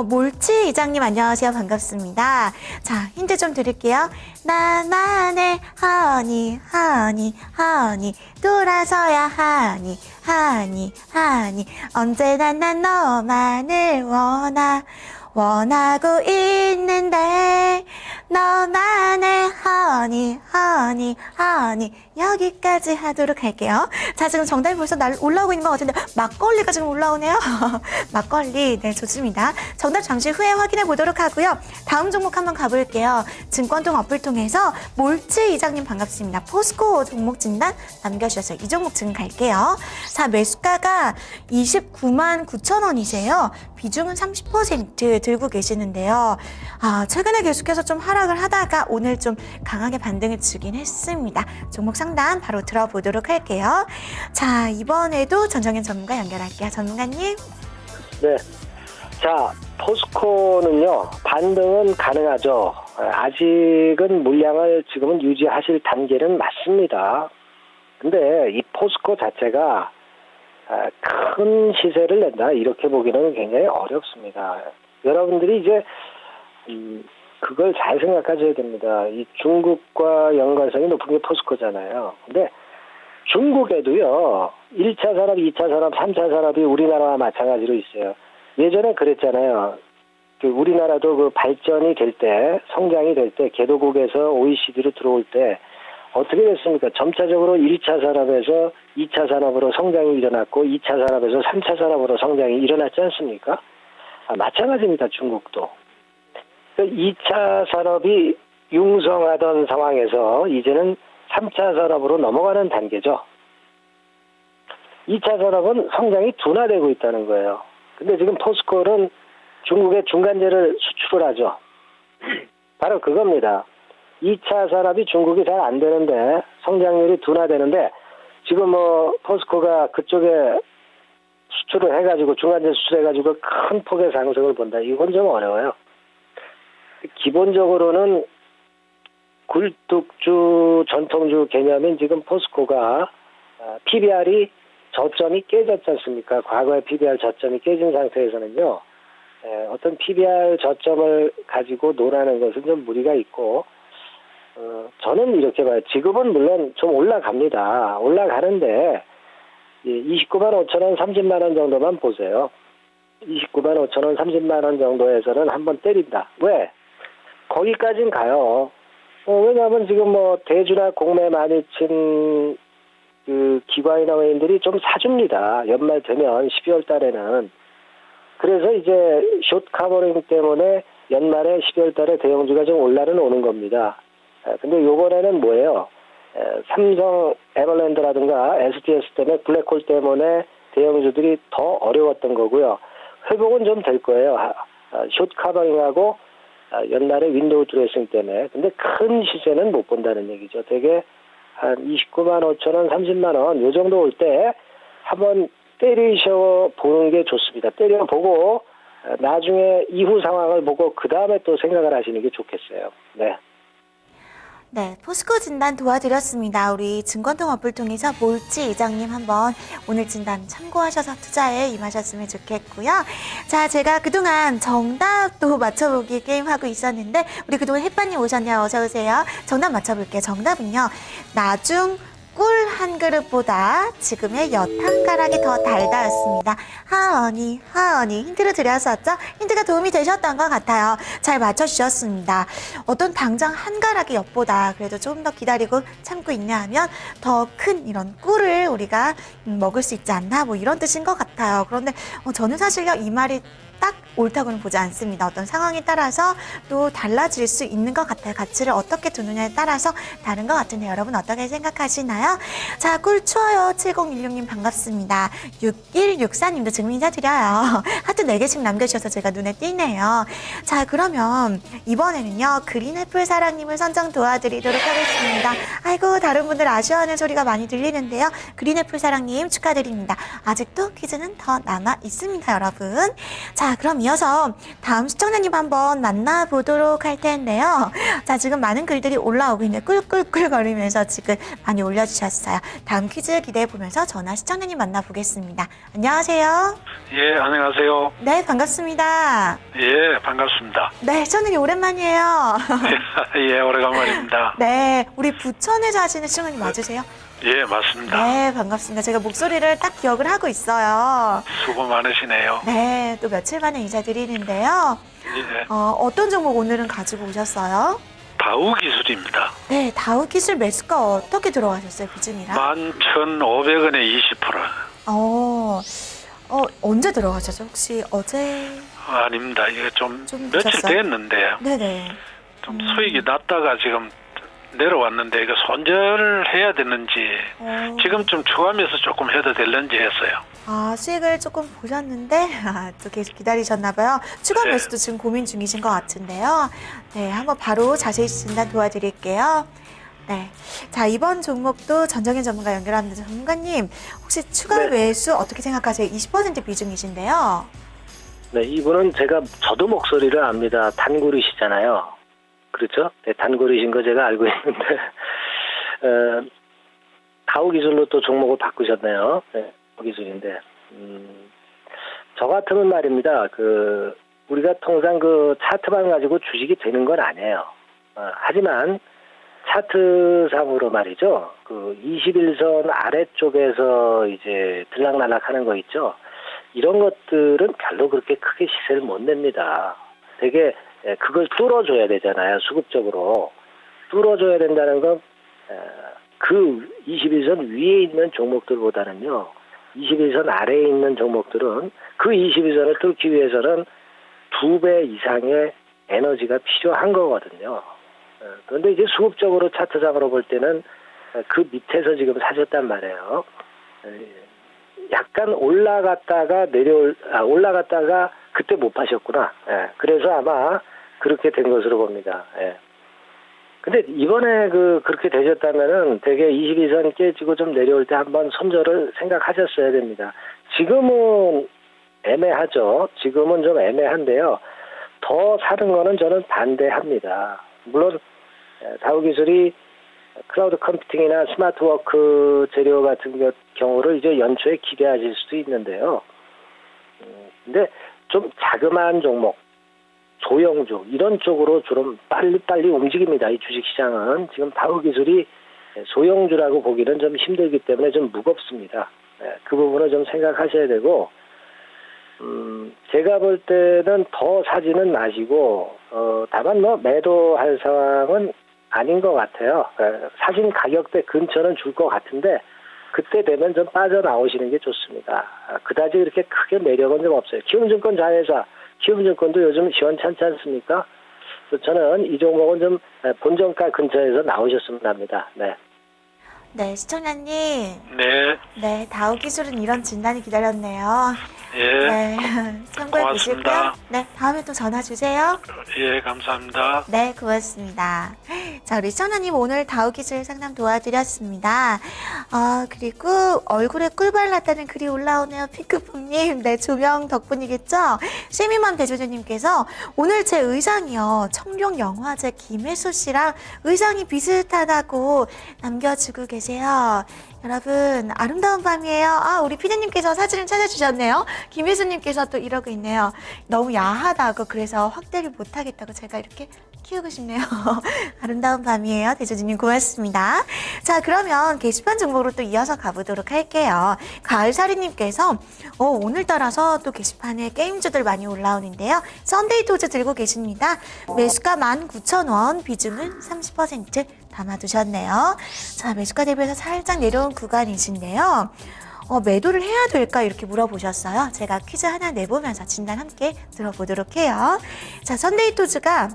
몰치 이장님 안녕하세요. 반갑습니다. 자, 힌트 좀 드릴게요. 나만의 허니, 허니, 허니, 돌아서야 하니, 하니, 하니, 언제나 난 너만을 원하고 있는데, 너만의 허니, 허니, 허니, 여기까지 하도록 할게요. 자, 지금 정답이 벌써 올라오고 있는 것 같은데, 막걸리가 지금 올라오네요. 막걸리, 네, 좋습니다. 정답 잠시 후에 확인해 보도록 하고요. 다음 종목 한번 가볼게요. 증권통 어플 통해서 몰치 이장님 반갑습니다. 포스코 종목 진단 남겨주셔서 이 종목 지금 갈게요. 자, 매수가가 29만 9천 원이세요. 비중은 30% 들고 계시는데요. 최근에 계속해서 좀 하락을 하다가 오늘 좀 강하게 반등을 주긴 했습니다. 종목 상담 바로 들어보도록 할게요. 자, 이번에도 전정현 전문가 연결할게요. 전문가님. 네. 자, 포스코는요, 반등은 가능하죠. 아직은 물량을 지금은 유지하실 단계는 맞습니다. 근데 이 포스코 자체가 큰 시세를 낸다 이렇게 보기는 굉장히 어렵습니다. 여러분들이 이제 그걸 잘 생각하셔야 됩니다. 이 중국과 연관성이 높은 게 포스코잖아요. 근데 중국에도요 1차 산업, 2차 산업, 3차 산업이 우리나라와 마찬가지로 있어요. 예전에 그랬잖아요. 우리나라도 그 발전이 될 때, 성장이 될 때, 개도국에서 OECD로 들어올 때 어떻게 됐습니까? 점차적으로 1차 산업에서 2차 산업으로 성장이 일어났고 2차 산업에서 3차 산업으로 성장이 일어났지 않습니까? 마찬가지입니다. 중국도. 2차 산업이 융성하던 상황에서 이제는 3차 산업으로 넘어가는 단계죠. 2차 산업은 성장이 둔화되고 있다는 거예요. 근데 지금 포스코는 중국의 중간재를 수출을 하죠. 바로 그겁니다. 2차 산업이 중국이 잘 안 되는데 성장률이 둔화되는데 지금 뭐 포스코가 그쪽에 수출을 해가지고 중간재 수출해가지고 큰 폭의 상승을 본다. 이건 좀 어려워요. 기본적으로는 굴뚝주 전통주 개념인 지금 포스코가 PBR이 저점이 깨졌지 않습니까? 과거의 PBR 저점이 깨진 상태에서는요. 어떤 PBR 저점을 가지고 논하는 것은 좀 무리가 있고 저는 이렇게 봐요. 지금은 물론 좀 올라갑니다. 올라가는데 29만 5천 원, 30만 원 정도만 보세요. 29만 5천 원, 30만 원 정도에서는 한번 때린다. 왜? 거기까진 가요. 왜냐하면 지금 뭐 대주나 공매 많이 친 그 기관이나 외인들이 좀 사줍니다. 연말 되면 12월 달에는. 그래서 이제 숏 커버링 때문에 연말에 12월 달에 대형주가 좀 올라는 오는 겁니다. 근데 요번에는 뭐예요? 삼성 에버랜드라든가 SDS 때문에 블랙홀 때문에 대형주들이 더 어려웠던 거고요. 회복은 좀 될 거예요. 숏 커버링하고 연말에 윈도우 드레싱 때문에. 근데 큰 시세는 못 본다는 얘기죠. 되게 한 29만 5천 원, 30만 원, 요 정도 올 때 한번 때리셔 보는 게 좋습니다. 때려보고 나중에 이후 상황을 보고 그 다음에 또 생각을 하시는 게 좋겠어요. 네. 네, 포스코 진단 도와드렸습니다. 우리 증권통합을 통해서 몰치 이장님 한번 오늘 진단 참고하셔서 투자에 임하셨으면 좋겠고요. 자, 제가 그동안 정답도 맞춰보기 게임 하고 있었는데 우리 그동안 햇반님 오셨네요. 어서 오세요. 정답 맞춰볼게요. 정답은요. 나중 꿀 한 그릇보다 지금의 엿 한 가락이 더 달다였습니다. 하은이 힌트를 드렸었죠? 힌트가 도움이 되셨던 것 같아요. 잘 맞춰주셨습니다. 어떤 당장 한 가락의 엿보다 그래도 조금 더 기다리고 참고 있냐 하면 더 큰 이런 꿀을 우리가 먹을 수 있지 않나 뭐 이런 뜻인 것 같아요. 그런데 저는 사실요 이 말이 딱 옳다고는 보지 않습니다. 어떤 상황에 따라서 또 달라질 수 있는 것 같아요. 가치를 어떻게 두느냐에 따라서 다른 것 같은데 여러분 어떻게 생각하시나요? 자, 꿀 추워요. 7016님 반갑습니다. 6164님도 증명인사 드려요. 하트 4개씩 남겨주셔서 제가 눈에 띄네요. 자, 그러면 이번에는요. 그린애플 사랑님을 선정 도와드리도록 하겠습니다. 아이고 다른 분들 아쉬워하는 소리가 많이 들리는데요. 그린애플 사랑님 축하드립니다. 아직도 퀴즈는 더 남아 있습니다, 여러분. 자, 그럼 이어서 다음 시청자님 한번 만나보도록 할 텐데요. 자, 지금 많은 글들이 올라오고 있는데 꿀꿀꿀 거리면서 지금 많이 올려주셨어요. 다음 퀴즈 기대해보면서 전화 시청자님 만나보겠습니다. 안녕하세요. 예, 안녕하세요. 네, 반갑습니다. 예, 반갑습니다. 네, 시청자님 오랜만이에요. 예, 오래간만입니다. 네, 우리 부천에서 하시는 시청자님 맞으세요? 예, 맞습니다. 네, 반갑습니다. 제가 목소리를 딱 기억을 하고 있어요. 수고 많으시네요. 네, 또 며칠 만에 인사드리는데요. 예, 어떤 종목 오늘은 가지고 오셨어요? 다우 기술입니다. 네, 다우 기술 매수가 어떻게 들어가셨어요, 비중이랑? 11,500원에 20%. 언제 들어가셨죠? 혹시 어제? 아닙니다. 이게 좀 며칠 늦었어요? 됐는데 네네. 좀 수익이 났다가 지금 내려왔는데 이거 손절을 해야 되는지 지금쯤 추가하면서 조금 해도 될는지 했어요. 수익을 조금 보셨는데 또 계속 기다리셨나봐요. 추가 네. 매수도 지금 고민 중이신 것 같은데요. 네, 한번 바로 자세히 진단 도와드릴게요. 네, 자 이번 종목도 전정현 전문가 연결합니다. 전문가님, 혹시 추가 네. 매수 어떻게 생각하세요? 20% 비중이신데요. 네, 이분은 저도 목소리를 압니다. 단골이시잖아요. 그렇죠? 네, 단골이신 거 제가 알고 있는데, 다우 기술로 또 종목을 바꾸셨네요. 네, 다우 기술인데. 저 같으면 말입니다. 우리가 통상 차트만 가지고 주식이 되는 건 아니에요. 하지만 차트상으로 말이죠. 21선 아래쪽에서 이제 들락날락 하는 거 있죠. 이런 것들은 별로 그렇게 크게 시세를 못 냅니다. 되게 그걸 뚫어줘야 되잖아요. 수급적으로. 뚫어줘야 된다는 건 그 21선 위에 있는 종목들보다는요. 21선 아래에 있는 종목들은 그 21선을 뚫기 위해서는 2배 이상의 에너지가 필요한 거거든요. 그런데 이제 수급적으로 차트상으로 볼 때는 그 밑에서 지금 사셨단 말이에요. 약간 올라갔다가 올라갔다가 그때 못 파셨구나. 그래서 아마 그렇게 된 것으로 봅니다. 근데 이번에 그렇게 되셨다면은 되게 22선 깨지고 좀 내려올 때 한번 손절을 생각하셨어야 됩니다. 지금은 애매하죠. 지금은 좀 애매한데요. 더 사는 거는 저는 반대합니다. 물론 다우기술이 클라우드 컴퓨팅이나 스마트워크 재료 같은 경우를 이제 연초에 기대하실 수도 있는데요. 근데 좀 자그마한 종목, 소형주 이런 쪽으로 좀 빨리 움직입니다. 이 주식시장은 지금 다우기술이 소형주라고 보기는 좀 힘들기 때문에 좀 무겁습니다. 그 부분을 좀 생각하셔야 되고, 제가 볼 때는 더 사지는 마시고, 다만 매도할 상황은 아닌 것 같아요. 사신 가격대 근처는 줄 것 같은데, 그때 되면 좀 빠져나오시는 게 좋습니다. 그다지 이렇게 크게 매력은 좀 없어요. 키움증권 자회사, 키움증권도 요즘 시원찮지 않습니까? 그래서 저는 이 종목은 좀 본정가 근처에서 나오셨으면 합니다. 네. 네, 시청자님. 네. 네, 다우기술은 이런 진단이 기다렸네요. 예. 네, 참고해 보시고요. 고맙습니다. 네, 다음에 또 전화 주세요. 예, 감사합니다. 네, 고맙습니다. 자, 우리 시청자님 오늘 다우기술 상담 도와드렸습니다. 그리고 얼굴에 꿀 발랐다는 글이 올라오네요. 핑크퐁님. 네, 조명 덕분이겠죠? 세미맘 대주주님께서 오늘 제 의상이요. 청룡 영화제 김혜수 씨랑 의상이 비슷하다고 남겨주고 계세요. 여러분, 아름다운 밤이에요. 우리 피디님께서 사진을 찾아주셨네요. 김혜수님께서 또 이러고 있네요. 너무 야하다고, 그래서 확대를 못하겠다고 제가 이렇게 키우고 싶네요. 아름다운 밤이에요. 대주주님 고맙습니다. 자, 그러면 게시판 종목으로 또 이어서 가보도록 할게요. 가을사리님께서 오늘따라서 또 게시판에 게임주들 많이 올라오는데요. 썬데이 토즈 들고 계십니다. 매수가 19,000원, 비중은 30% 담아두셨네요. 자, 매수가 대비해서 살짝 내려온 구간이신데요. 매도를 해야 될까 이렇게 물어보셨어요. 제가 퀴즈 하나 내보면서 진단 함께 들어보도록 해요. 자, 썬데이토즈가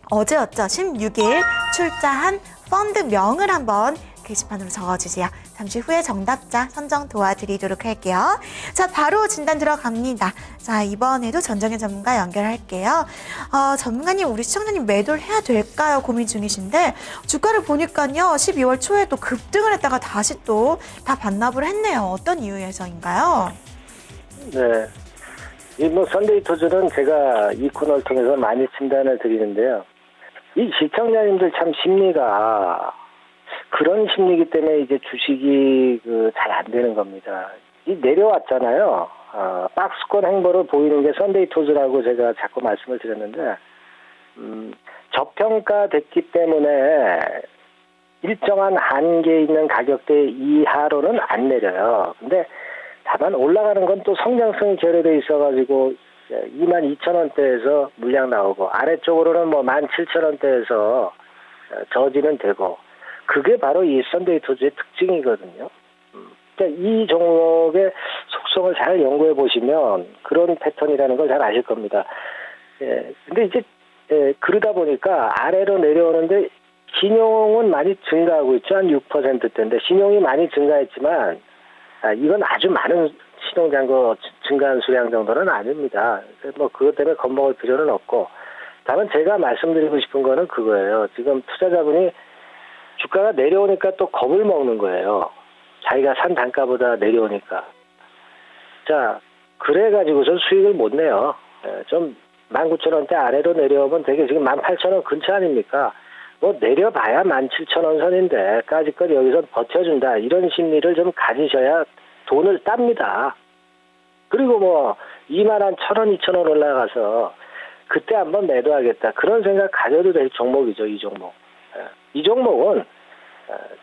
어제였죠. 16일 출자한 펀드명을 한번 게시판으로 적어주세요. 잠시 후에 정답자 선정 도와드리도록 할게요. 자, 바로 진단 들어갑니다. 자, 이번에도 전정현 전문가 연결할게요. 전문가님, 우리 시청자님 매도를 해야 될까요? 고민 중이신데 주가를 보니까요. 12월 초에 또 급등을 했다가 다시 또 다 반납을 했네요. 어떤 이유에서인가요? 네. 썬데이토즈는 제가 이 코너를 통해서 많이 진단을 드리는데요. 이 시청자님들 참 심리가 그런 심리이기 때문에 이제 주식이 잘 안 되는 겁니다. 이 내려왔잖아요. 박스권 행보를 보이는 게 썬데이토즈라고 제가 자꾸 말씀을 드렸는데, 저평가됐기 때문에 일정한 한계 있는 가격대 이하로는 안 내려요. 근데 다만 올라가는 건 또 성장성이 결여돼 있어가지고 22,000원대에서 물량 나오고 아래쪽으로는 17,000원대에서 저지는 되고, 그게 바로 이 썬데이토즈의 특징이거든요. 그러니까 이 종목의 속성을 잘 연구해 보시면 그런 패턴이라는 걸 잘 아실 겁니다. 근데 이제 그러다 보니까 아래로 내려오는데 신용은 많이 증가하고 있죠. 한 6%대인데 신용이 많이 증가했지만 이건 아주 많은 신용 잔고 증가한 수량 정도는 아닙니다. 그것 때문에 겁먹을 필요는 없고, 다만 제가 말씀드리고 싶은 거는 그거예요. 지금 투자자분이 주가가 내려오니까 또 겁을 먹는 거예요. 자기가 산 단가보다 내려오니까. 자, 그래가지고서 수익을 못 내요. 좀 19,000원대 아래로 내려오면 되게 지금 18,000원 근처 아닙니까? 내려봐야 17,000원 선인데 까짓것 여기서 버텨준다. 이런 심리를 좀 가지셔야 돈을 땁니다. 그리고 뭐 2만 한 1,000원, 2,000원 올라가서 그때 한번 매도하겠다. 그런 생각 가져도 될 종목이죠, 이 종목. 이 종목은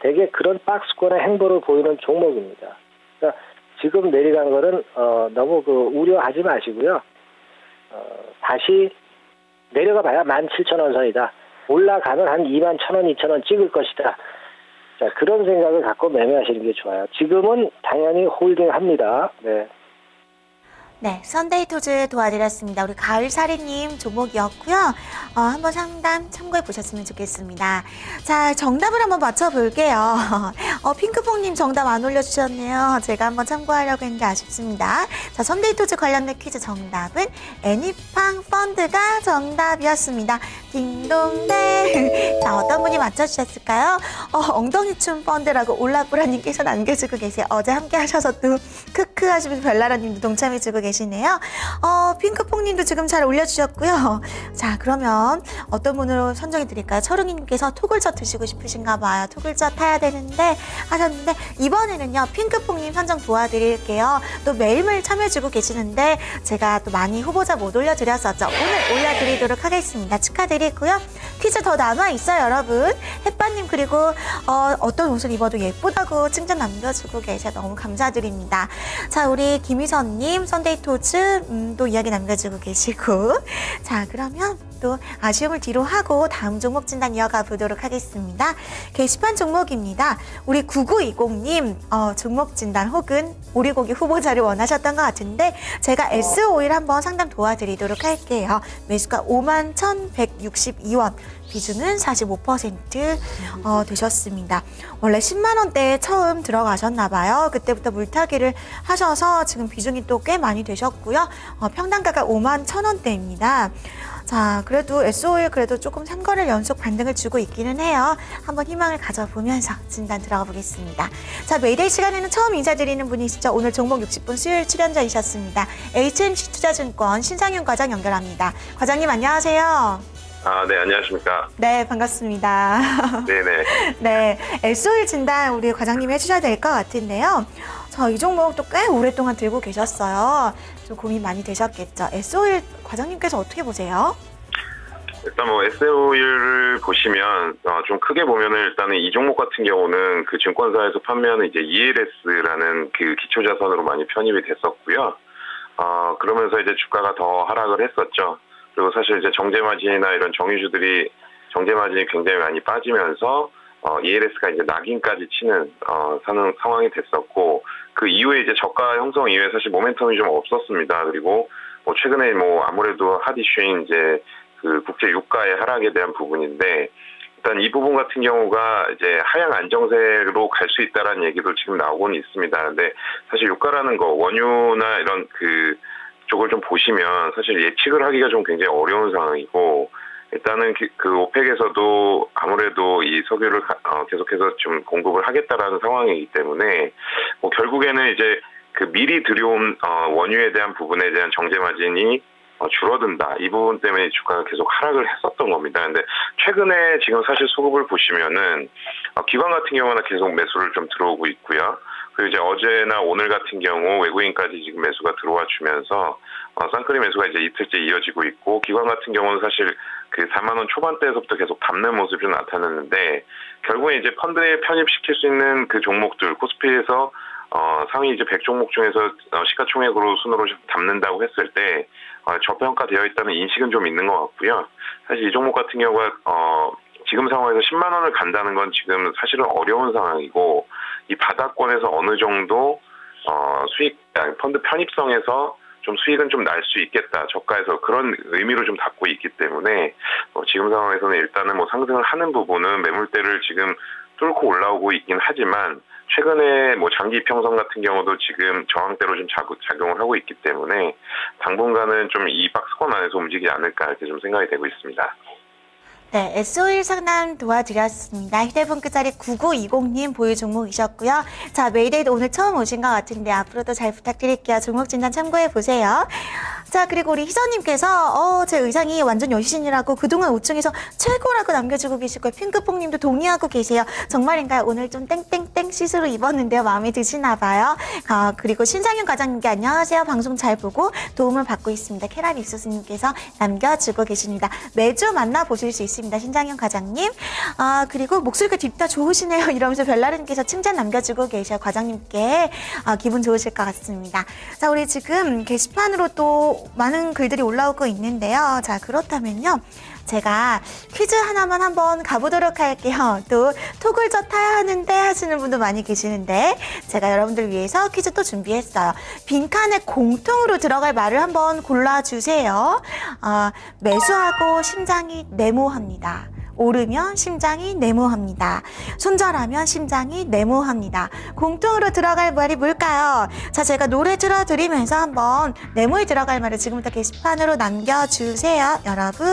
되게 그런 박스권의 행보를 보이는 종목입니다. 그러니까 지금 내려간 거는 너무 우려하지 마시고요. 다시 내려가 봐야 17,000원 선이다. 올라가면 한 21,000원, 2,000원 찍을 것이다. 자, 그런 생각을 갖고 매매하시는 게 좋아요. 지금은 당연히 홀딩합니다. 네. 네, 썬데이 토즈 도와드렸습니다. 우리 가을사리님 종목이었고요. 한번 상담 참고해 보셨으면 좋겠습니다. 자, 정답을 한번 맞춰볼게요. 핑크퐁님 정답 안 올려주셨네요. 제가 한번 참고하려고 했는데 아쉽습니다. 자, 썬데이 토즈 관련된 퀴즈 정답은 애니팡 펀드가 정답이었습니다. 딩동댕. 자, 어떤 분이 맞춰주셨을까요? 엉덩이춤 펀드라고 올라뿌라님께서 남겨주고 계세요. 어제 함께 하셔서 또 크크 하시면서 별나라님도 동참해주고 계시네요. 핑크퐁님도 지금 잘 올려주셨고요. 자, 그러면 어떤 분으로 선정해 드릴까요? 철웅이님께서 토글젓 드시고 싶으신가 봐요. 토글젓 타야 되는데 하셨는데 이번에는요 핑크퐁님 선정 도와드릴게요. 또 매일매일 참여해주고 계시는데 제가 또 많이 후보자 못 올려드렸었죠. 오늘 올려드리도록 하겠습니다. 축하드리고요. 퀴즈 더 남아있어요, 여러분. 햇반님 그리고 어떤 옷을 입어도 예쁘다고 칭찬 남겨주고 계셔 너무 감사드립니다. 자, 우리 김희선님 썬데이 토즈 또 이야기 남겨주고 계시고 자, 그러면 또 아쉬움을 뒤로 하고 다음 종목 진단 이어가 보도록 하겠습니다. 게시판 종목입니다. 우리 9920님 종목 진단 혹은 오리고기 후보자를 원하셨던 것 같은데 제가 S51 한번 상담 도와드리도록 할게요. 매수가 51,162원, 비중은 45% 되셨습니다. 원래 10만 원대에 처음 들어가셨나 봐요. 그때부터 물타기를 하셔서 지금 비중이 또 꽤 많이 되셨고요. 평단가가 51,000원대입니다. 자, 그래도 S51 그래도 조금 3거래일 연속 반등을 주고 있기는 해요. 한번 희망을 가져보면서 진단 들어가 보겠습니다. 자, 메이데이 시간에는 처음 인사드리는 분이시죠. 오늘 종목 60분 수요일 출연자이셨습니다. HMC 투자증권 신상윤 과장 연결합니다. 과장님 안녕하세요. 네, 안녕하십니까. 네, 반갑습니다. 네네. 네, S51 진단 우리 과장님이 해주셔야 될 것 같은데요. 자, 이 종목 또 꽤 오랫동안 들고 계셨어요. 좀 고민 많이 되셨겠죠. S51 과장님께서 어떻게 보세요? 일단 뭐 S51을 보시면 좀 크게 보면은 일단은 이 종목 같은 경우는 그 증권사에서 판매하는 이제 ELS라는 그 기초자산으로 많이 편입이 됐었고요. 그러면서 이제 주가가 더 하락을 했었죠. 그리고 사실 이제 정제마진이나 이런 정유주들이 정제마진이 굉장히 많이 빠지면서 ELS가 이제 낙인까지 치는 사는 상황이 됐었고 그 이후에 이제 저가 형성 이후에 사실 모멘텀이 좀 없었습니다. 그리고 뭐 최근에 뭐 아무래도 핫 이슈인 이제 그 국제 유가의 하락에 대한 부분인데 일단 이 부분 같은 경우가 이제 하향 안정세로 갈 수 있다라는 얘기도 지금 나오고는 있습니다. 근데 사실 유가라는 거 원유나 이런 그 쪽을 좀 보시면 사실 예측을 하기가 좀 굉장히 어려운 상황이고 일단은 그 오펙에서도 아무래도 이 석유를 계속해서 좀 공급을 하겠다라는 상황이기 때문에 뭐 결국에는 이제 그 미리 들여온 원유에 대한 부분에 대한 정제 마진이 줄어든다. 이 부분 때문에 주가가 계속 하락을 했었던 겁니다. 근데 최근에 지금 사실 수급을 보시면은 기관 같은 경우는 계속 매수를 좀 들어오고 있고요. 그리고 이제 어제나 오늘 같은 경우 외국인까지 지금 매수가 들어와 주면서 쌍끌이 매수가 이제 이틀째 이어지고 있고 기관 같은 경우는 사실 그 4만 원 초반대에서부터 계속 담는 모습이 좀 나타났는데 결국에 이제 펀드에 편입시킬 수 있는 그 종목들 코스피에서 상위 이제 100종목 중에서 시가총액으로 순으로 담는다고 했을 때 저평가되어 있다는 인식은 좀 있는 것 같고요. 사실 이 종목 같은 경우가 지금 상황에서 10만 원을 간다는 건 지금 사실은 어려운 상황이고 이 바닥권에서 어느 정도 수익 펀드 편입성에서 좀 수익은 좀 날 수 있겠다 저가에서 그런 의미로 좀 담고 있기 때문에 지금 상황에서는 일단은 뭐 상승을 하는 부분은 매물대를 지금 뚫고 올라오고 있긴 하지만 최근에 뭐 장기 이평선 같은 경우도 지금 저항대로 좀 작용을 하고 있기 때문에 당분간은 좀 이 박스권 안에서 움직이지 않을까 이렇게 좀 생각이 되고 있습니다. 네, S51 상담 도와드렸습니다. 휴대폰 끝자리 9920님 보유 종목이셨고요. 자, 메이데이도 오늘 처음 오신 것 같은데 앞으로도 잘 부탁드릴게요. 종목 진단 참고해 보세요. 자, 그리고 우리 희선님께서 제 의상이 완전 여신이라고 그동안 5층에서 최고라고 남겨주고 계시고요. 핑크퐁님도 동의하고 계세요. 정말인가요? 오늘 좀 땡땡땡 시스루 입었는데요. 마음에 드시나 봐요. 그리고 신상윤 과장님께 안녕하세요. 방송 잘 보고 도움을 받고 있습니다. 캐라믹스님께서 남겨주고 계십니다. 매주 만나보실 수 있습니다. 신상윤 과장님. 그리고 목소리가 딥다 좋으시네요. 이러면서 별나르님께서 칭찬 남겨주고 계셔. 과장님께 기분 좋으실 것 같습니다. 자, 우리 지금 게시판으로 또 많은 글들이 올라오고 있는데요. 자, 그렇다면요. 제가 퀴즈 하나만 한번 가보도록 할게요. 또 톡을 저 타야 하는데 하시는 분도 많이 계시는데 제가 여러분들 위해서 퀴즈 또 준비했어요. 빈칸에 공통으로 들어갈 말을 한번 골라주세요. 매수하고 심장이 네모합니다. 오르면 심장이 네모합니다. 손절하면 심장이 네모합니다. 공통으로 들어갈 말이 뭘까요? 자, 제가 노래 틀어드리면서 한번 네모에 들어갈 말을 지금부터 게시판으로 남겨주세요. 여러분.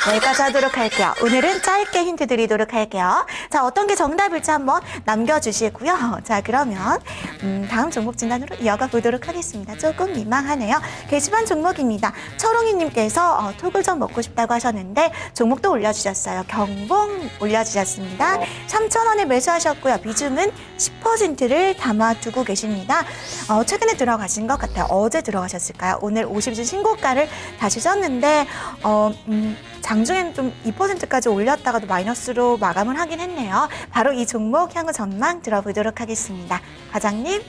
여기까지 하도록 할게요. 오늘은 짧게 힌트 드리도록 할게요. 자, 어떤 게 정답일지 한번 남겨주시고요. 자, 그러면 다음 종목 진단으로 이어가 보도록 하겠습니다. 조금 민망하네요. 게시판 종목입니다. 철옹이님께서 톡을 좀 먹고 싶다고 하셨는데 종목도 올려주셨어요. 경봉 올려주셨습니다. 3,000원에 매수하셨고요. 비중은 10%를 담아두고 계십니다. 최근에 들어가신 것 같아요. 어제 들어가셨을까요? 오늘 50주 신고가를 다시셨는데 장중엔 좀 2%까지 올렸다가도 마이너스로 마감을 하긴 했네요. 바로 이 종목 향후 전망 들어보도록 하겠습니다. 과장님.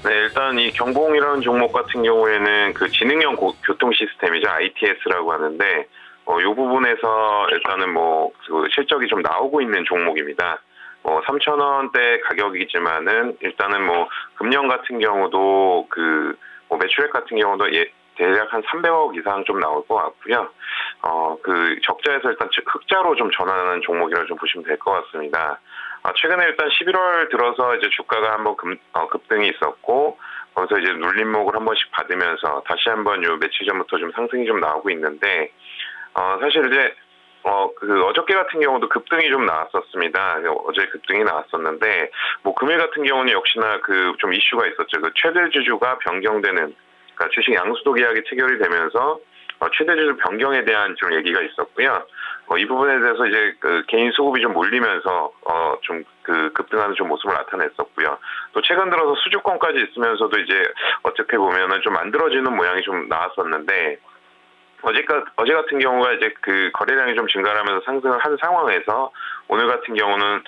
네, 일단 이 경봉이라는 종목 같은 경우에는 그 지능형 교통 시스템이죠. ITS라고 하는데, 이 부분에서 일단은 그 실적이 좀 나오고 있는 종목입니다. 3,000원대 가격이지만은 일단은 금년 같은 경우도 매출액 같은 경우도 대략 한 300억 이상 좀 나올 것 같고요. 그 적자에서 일단 흑자로 좀 전환하는 종목이라고 좀 보시면 될 것 같습니다. 최근에 일단 11월 들어서 이제 주가가 한번 급등이 있었고, 거기서 이제 눌림목을 한 번씩 받으면서 다시 한번 요 며칠 전부터 좀 상승이 좀 나오고 있는데, 사실 이제 어저께 같은 경우도 급등이 좀 나왔었습니다. 어제 급등이 나왔었는데, 금일 같은 경우는 역시나 좀 이슈가 있었죠. 최대 주주가 변경되는, 그러니까 주식 양수도 계약이 체결이 되면서 최대 주주 변경에 대한 좀 얘기가 있었고요. 이 부분에 대해서 이제 개인 수급이 좀 몰리면서 급등하는 좀 모습을 나타냈었고요. 또 최근 들어서 수주권까지 있으면서도 이제 어떻게 보면은 좀 만들어지는 모양이 좀 나왔었는데, 어제 같은 경우가 이제 거래량이 좀 증가하면서 상승을 한 상황에서 오늘 같은 경우는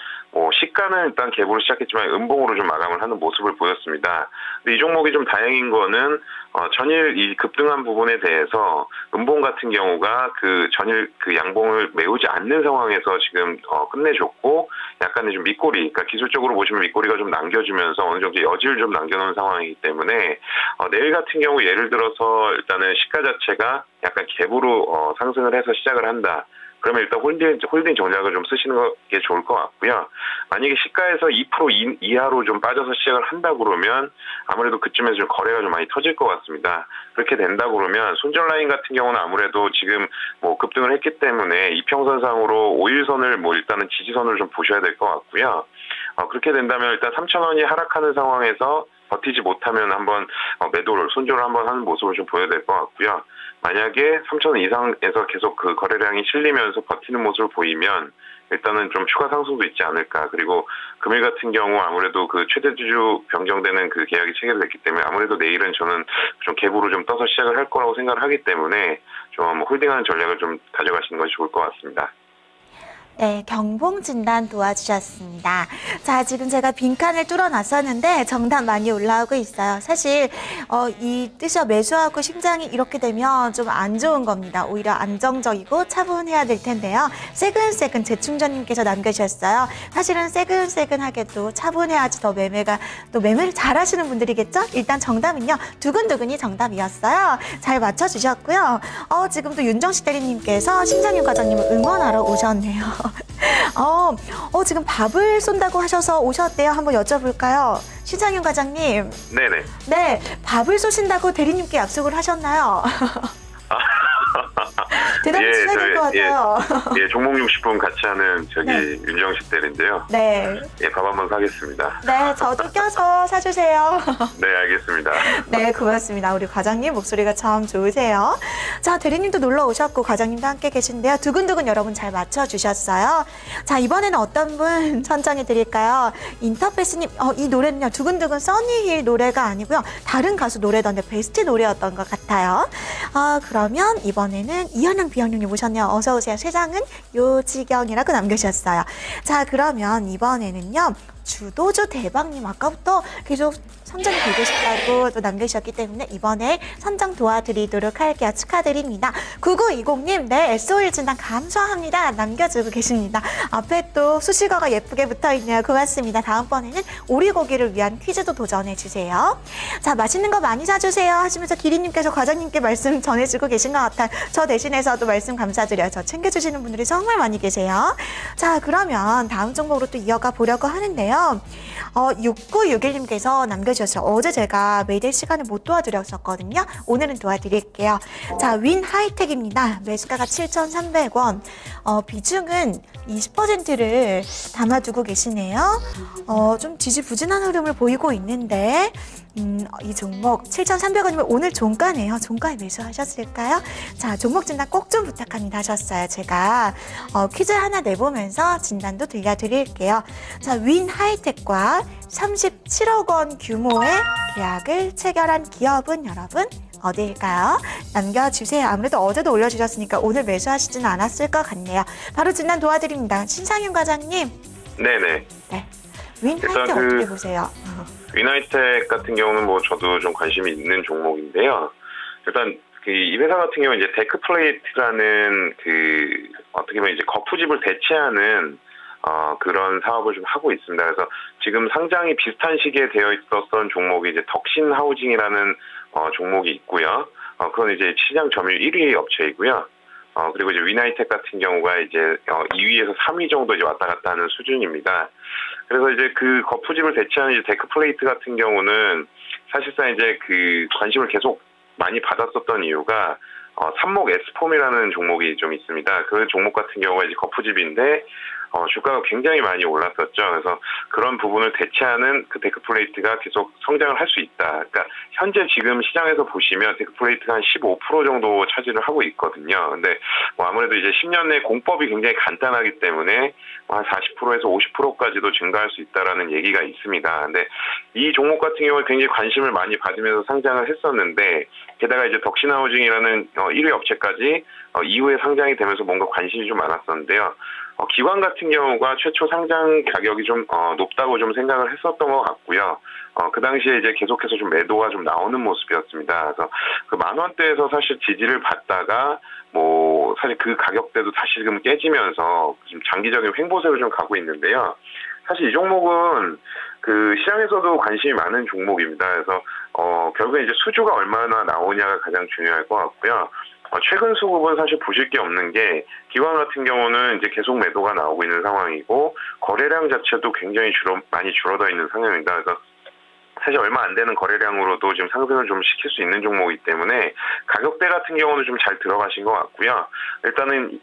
시가는 일단 갭으로 시작했지만 음봉으로 좀 마감을 하는 모습을 보였습니다. 근데 이 종목이 좀 다행인 거는 전일 이 급등한 부분에 대해서 음봉 같은 경우가 전일 양봉을 메우지 않는 상황에서 지금 끝내줬고, 약간의 좀 밑꼬리, 그러니까 기술적으로 보시면 밑꼬리가 좀 남겨주면서 어느 정도 여지를 좀 남겨놓은 상황이기 때문에 내일 같은 경우 예를 들어서 일단은 시가 자체가 약간 갭으로 상승을 해서 시작을 한다. 그러면 일단 홀딩 전략을 좀 쓰시는 게 좋을 것 같고요. 만약에 시가에서 2% 이하로 좀 빠져서 시작을 한다 그러면 아무래도 그쯤에서 좀 거래가 좀 많이 터질 것 같습니다. 그렇게 된다 그러면 손절 라인 같은 경우는 아무래도 지금 급등을 했기 때문에 이평선상으로 5일선을 일단은 지지선을 좀 보셔야 될 것 같고요. 그렇게 된다면 일단 3,000원이 하락하는 상황에서 버티지 못하면 한번 매도를, 손절을 한번 하는 모습을 좀 보여야 될 것 같고요. 만약에 3,000원 이상에서 계속 거래량이 실리면서 버티는 모습을 보이면 일단은 좀 추가 상승도 있지 않을까. 그리고 금일 같은 경우 아무래도 최대 주주 변경되는 계약이 체결됐기 때문에 아무래도 내일은 저는 좀 갭으로 좀 떠서 시작을 할 거라고 생각을 하기 때문에 좀 홀딩하는 전략을 좀 가져가시는 것이 좋을 것 같습니다. 네, 경봉 진단 도와주셨습니다. 자, 지금 제가 빈칸을 뚫어놨었는데 정답 많이 올라오고 있어요. 사실 이 뜻이 매수하고 심장이 이렇게 되면 좀 안 좋은 겁니다. 오히려 안정적이고 차분해야 될 텐데요. 새근새근 재충전님께서 남겨주셨어요. 사실은 새근새근하게도 차분해야지 더 매매를 잘하시는 분들이겠죠? 일단 정답은요, 두근두근이 정답이었어요. 잘 맞춰주셨고요. 지금 또 윤정식 대리님께서 신상윤 과장님을 응원하러 오셨네요. 지금 밥을 쏜다고 하셔서 오셨대요. 한번 여쭤볼까요? 신상윤 과장님. 네네. 네, 밥을 쏘신다고 대리님께 약속을 하셨나요? 대답 예, 주셔야 될 것 같아요. 예, 종목 60분 같이 하는 저기 네. 윤정식 대리인데요. 네. 예, 밥 한번 사겠습니다. 네, 저도 껴서 사주세요. 네, 알겠습니다. 네, 고맙습니다. 우리 과장님 목소리가 참 좋으세요. 자, 대리님도 놀러 오셨고 과장님도 함께 계신데요. 두근두근 여러분 잘 맞춰주셨어요. 자, 이번에는 어떤 분 선정해 드릴까요? 인터페스님, 이 노래는요, 두근두근 써니힐 노래가 아니고요. 다른 가수 노래던데 베스트 노래였던 것 같아요. 그러면 이번에는 이현영 비현영님 오셨네요. 어서 오세요. 세상은 요지경이라고 남겨주셨어요. 자, 그러면 이번에는요. 주도주 대박님 아까부터 계속 선정이 되고 싶다고 또 남겨주셨기 때문에 이번에 선정 도와드리도록 할게요. 축하드립니다. 9920님, 네, SO일 진단 감사합니다. 남겨주고 계십니다. 앞에 또 수식어가 예쁘게 붙어있네요. 고맙습니다. 다음번에는 오리고기를 위한 퀴즈도 도전해주세요. 자, 맛있는 거 많이 사주세요 하시면서 기리님께서 과장님께 말씀 전해주고 계신 것 같아요. 저 대신해서도 말씀 감사드려요. 저 챙겨주시는 분들이 정말 많이 계세요. 자, 그러면 다음 종목으로 또 이어가 보려고 하는데요. 6961님께서 남겨주셨어요. 어제 제가 메이데이 시간에 못 도와드렸었거든요. 오늘은 도와드릴게요. 자, 윈 하이텍입니다. 매수가가 7,300원. 비중은 20%를 담아두고 계시네요. 좀 지지부진한 흐름을 보이고 있는데 이 종목 7,300원이면 오늘 종가네요. 종가에 매수하셨을까요? 자, 종목 진단 꼭 좀 부탁합니다 하셨어요. 제가 퀴즈 하나 내보면서 진단도 들려드릴게요. 자, 윈 하이텍과 37억 원 규모의 계약을 체결한 기업은 여러분 어디일까요? 남겨주세요. 아무래도 어제도 올려주셨으니까 오늘 매수하시지는 않았을 것 같네요. 바로 진단 도와드립니다. 신상윤 과장님. 네네. 네. 윈 일단 하이텍 어떻게 보세요? 위나이텍 같은 경우는 뭐 저도 좀 관심이 있는 종목인데요. 일단 이 회사 같은 경우 이제 데크플레이트라는 어떻게 보면 이제 거푸집을 대체하는 그런 사업을 좀 하고 있습니다. 그래서 지금 상장이 비슷한 시기에 되어 있었던 종목이 이제 덕신 하우징이라는 종목이 있고요. 그건 이제 시장 점유율 1위 업체이고요. 그리고 이제 위나이텍 같은 경우가 이제 2위에서 3위 정도 이제 왔다 갔다 하는 수준입니다. 그래서 이제 그 거푸집을 대체하는 이제 데크플레이트 같은 경우는 사실상 이제 관심을 계속 많이 받았었던 이유가 삼목 S폼이라는 종목이 좀 있습니다. 그 종목 같은 경우가 이제 거푸집인데 주가가 굉장히 많이 올랐었죠. 그래서 그런 부분을 대체하는 그 데크플레이트가 계속 성장을 할 수 있다. 그러니까 현재 지금 시장에서 보시면 데크플레이트가 한 15% 정도 차지를 하고 있거든요. 근데 아무래도 이제 10년 내 공법이 굉장히 간단하기 때문에 한 40%에서 50%까지도 증가할 수 있다라는 얘기가 있습니다. 근데 이 종목 같은 경우에 굉장히 관심을 많이 받으면서 상장을 했었는데 게다가 이제 덕신하우징이라는 1위 업체까지 이후에 상장이 되면서 뭔가 관심이 좀 많았었는데요. 기관 같은 경우가 최초 상장 가격이 좀 높다고 좀 생각을 했었던 것 같고요. 그 당시에 이제 계속해서 좀 매도가 좀 나오는 모습이었습니다. 그래서 그 10,000원대에서 사실 지지를 받다가 사실 그 가격대도 다시금 깨지면서 지금 장기적인 횡보세로 좀 가고 있는데요. 사실 이 종목은 그 시장에서도 관심이 많은 종목입니다. 그래서 결국에 이제 수주가 얼마나 나오냐가 가장 중요할 것 같고요. 최근 수급은 사실 보실 게 없는 게 기관 같은 경우는 이제 계속 매도가 나오고 있는 상황이고 거래량 자체도 굉장히 많이 줄어들어 있는 상황입니다. 그래서 사실 얼마 안 되는 거래량으로도 지금 상승을 좀 시킬 수 있는 종목이기 때문에 가격대 같은 경우는 좀 잘 들어가신 것 같고요. 일단은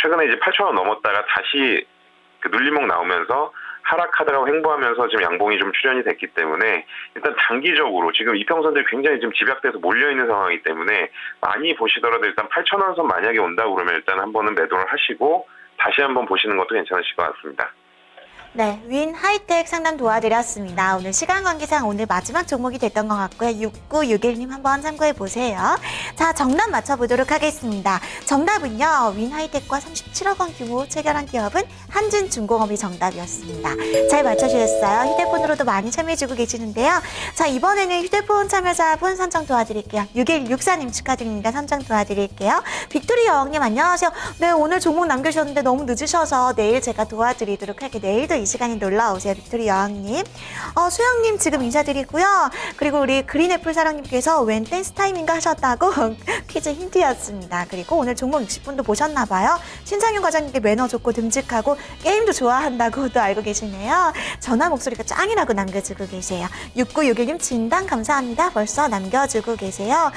최근에 이제 8,000원 넘었다가 다시 눌림목 나오면서 하락하다가 횡보하면서 지금 양봉이 좀 출현이 됐기 때문에 일단 단기적으로 지금 이평선들이 굉장히 지금 집약돼서 몰려있는 상황이기 때문에 많이 보시더라도 일단 8,000원 선 만약에 온다 그러면 일단 한 번은 매도를 하시고 다시 한번 보시는 것도 괜찮으실 것 같습니다. 네, 윈 하이텍 상담 도와드렸습니다. 오늘 시간 관계상 오늘 마지막 종목이 됐던 것 같고요. 6961님 한번 참고해 보세요. 자, 정답 맞춰보도록 하겠습니다. 정답은요, 윈 하이텍과 37억 원 규모 체결한 기업은 한진중공업이 정답이었습니다. 잘 맞춰주셨어요. 휴대폰으로도 많이 참여해주고 계시는데요. 자, 이번에는 휴대폰 참여자분 선정 도와드릴게요. 6164님 축하드립니다. 선정 도와드릴게요. 빅토리 여왕님 안녕하세요. 네, 오늘 종목 남겨주셨는데 너무 늦으셔서 내일 제가 도와드리도록 할게요. 내일도 이 시간에 놀러 오세요. 빅토리 여왕님. 수영님 지금 인사드리고요. 그리고 우리 그린애플 사랑님께서 웬 댄스 타임인가 하셨다고 퀴즈 힌트였습니다. 그리고 오늘 종목 60분도 보셨나봐요. 신상윤 과장님께 매너 좋고 듬직하고 게임도 좋아한다고도 알고 계시네요. 전화 목소리가 짱이라고 남겨주고 계세요. 6961님 진단 감사합니다. 벌써 남겨주고 계세요.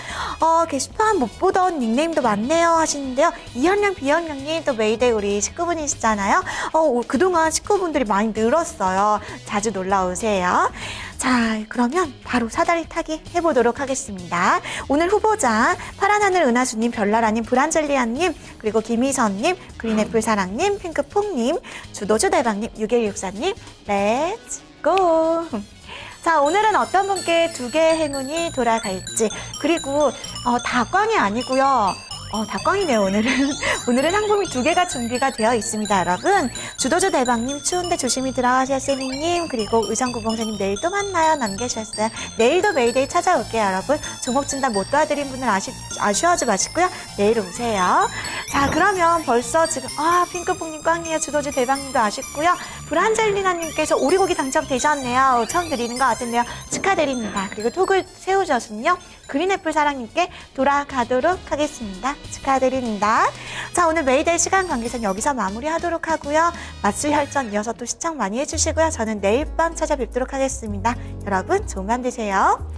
게시판 못 보던 닉네임도 많네요 하시는데요. 이현령, 비현령님 또 메이데이 우리 식구분이시잖아요. 그동안 식구분들이 많이 늘었어요. 자주 놀러 오세요. 자, 그러면 바로 사다리 타기 해보도록 하겠습니다. 오늘 후보자 파란하늘 은하수님, 별나라님, 브란젤리아님, 그리고 김희선님, 그린애플 사랑님, 핑크퐁님, 주도주 대박님, 6164님, 렛츠 고! 자, 오늘은 어떤 분께 2개의 행운이 돌아갈지, 그리고 다꽝이 아니고요. 다꽝이네요, 오늘은. 오늘은 상품이 2개가 준비가 되어 있습니다, 여러분. 주도주 대박님, 추운데 조심히 들어가세요, 세미님. 그리고 의정구봉사님, 내일 또 만나요. 남겨주셨어요. 내일도 메이데이 찾아올게요, 여러분. 종목 진단 못 도와드린 분들 아쉬워하지 마시고요. 내일 오세요. 자, 그러면 벌써 지금, 핑크퐁님 꽝이에요. 주도주 대박님도 아쉽고요. 브란젤리나님께서 오리고기 당첨되셨네요. 처음 드리는 것 같은데요. 축하드립니다. 그리고 톡을 세우셨으면요. 그린애플 사랑님께 돌아가도록 하겠습니다. 축하드립니다. 자, 오늘 메이데이 시간 관계상 여기서 마무리하도록 하고요. 맛술혈전 이어서 또 시청 많이 해주시고요. 저는 내일 밤 찾아뵙도록 하겠습니다. 여러분, 좋은 밤 되세요.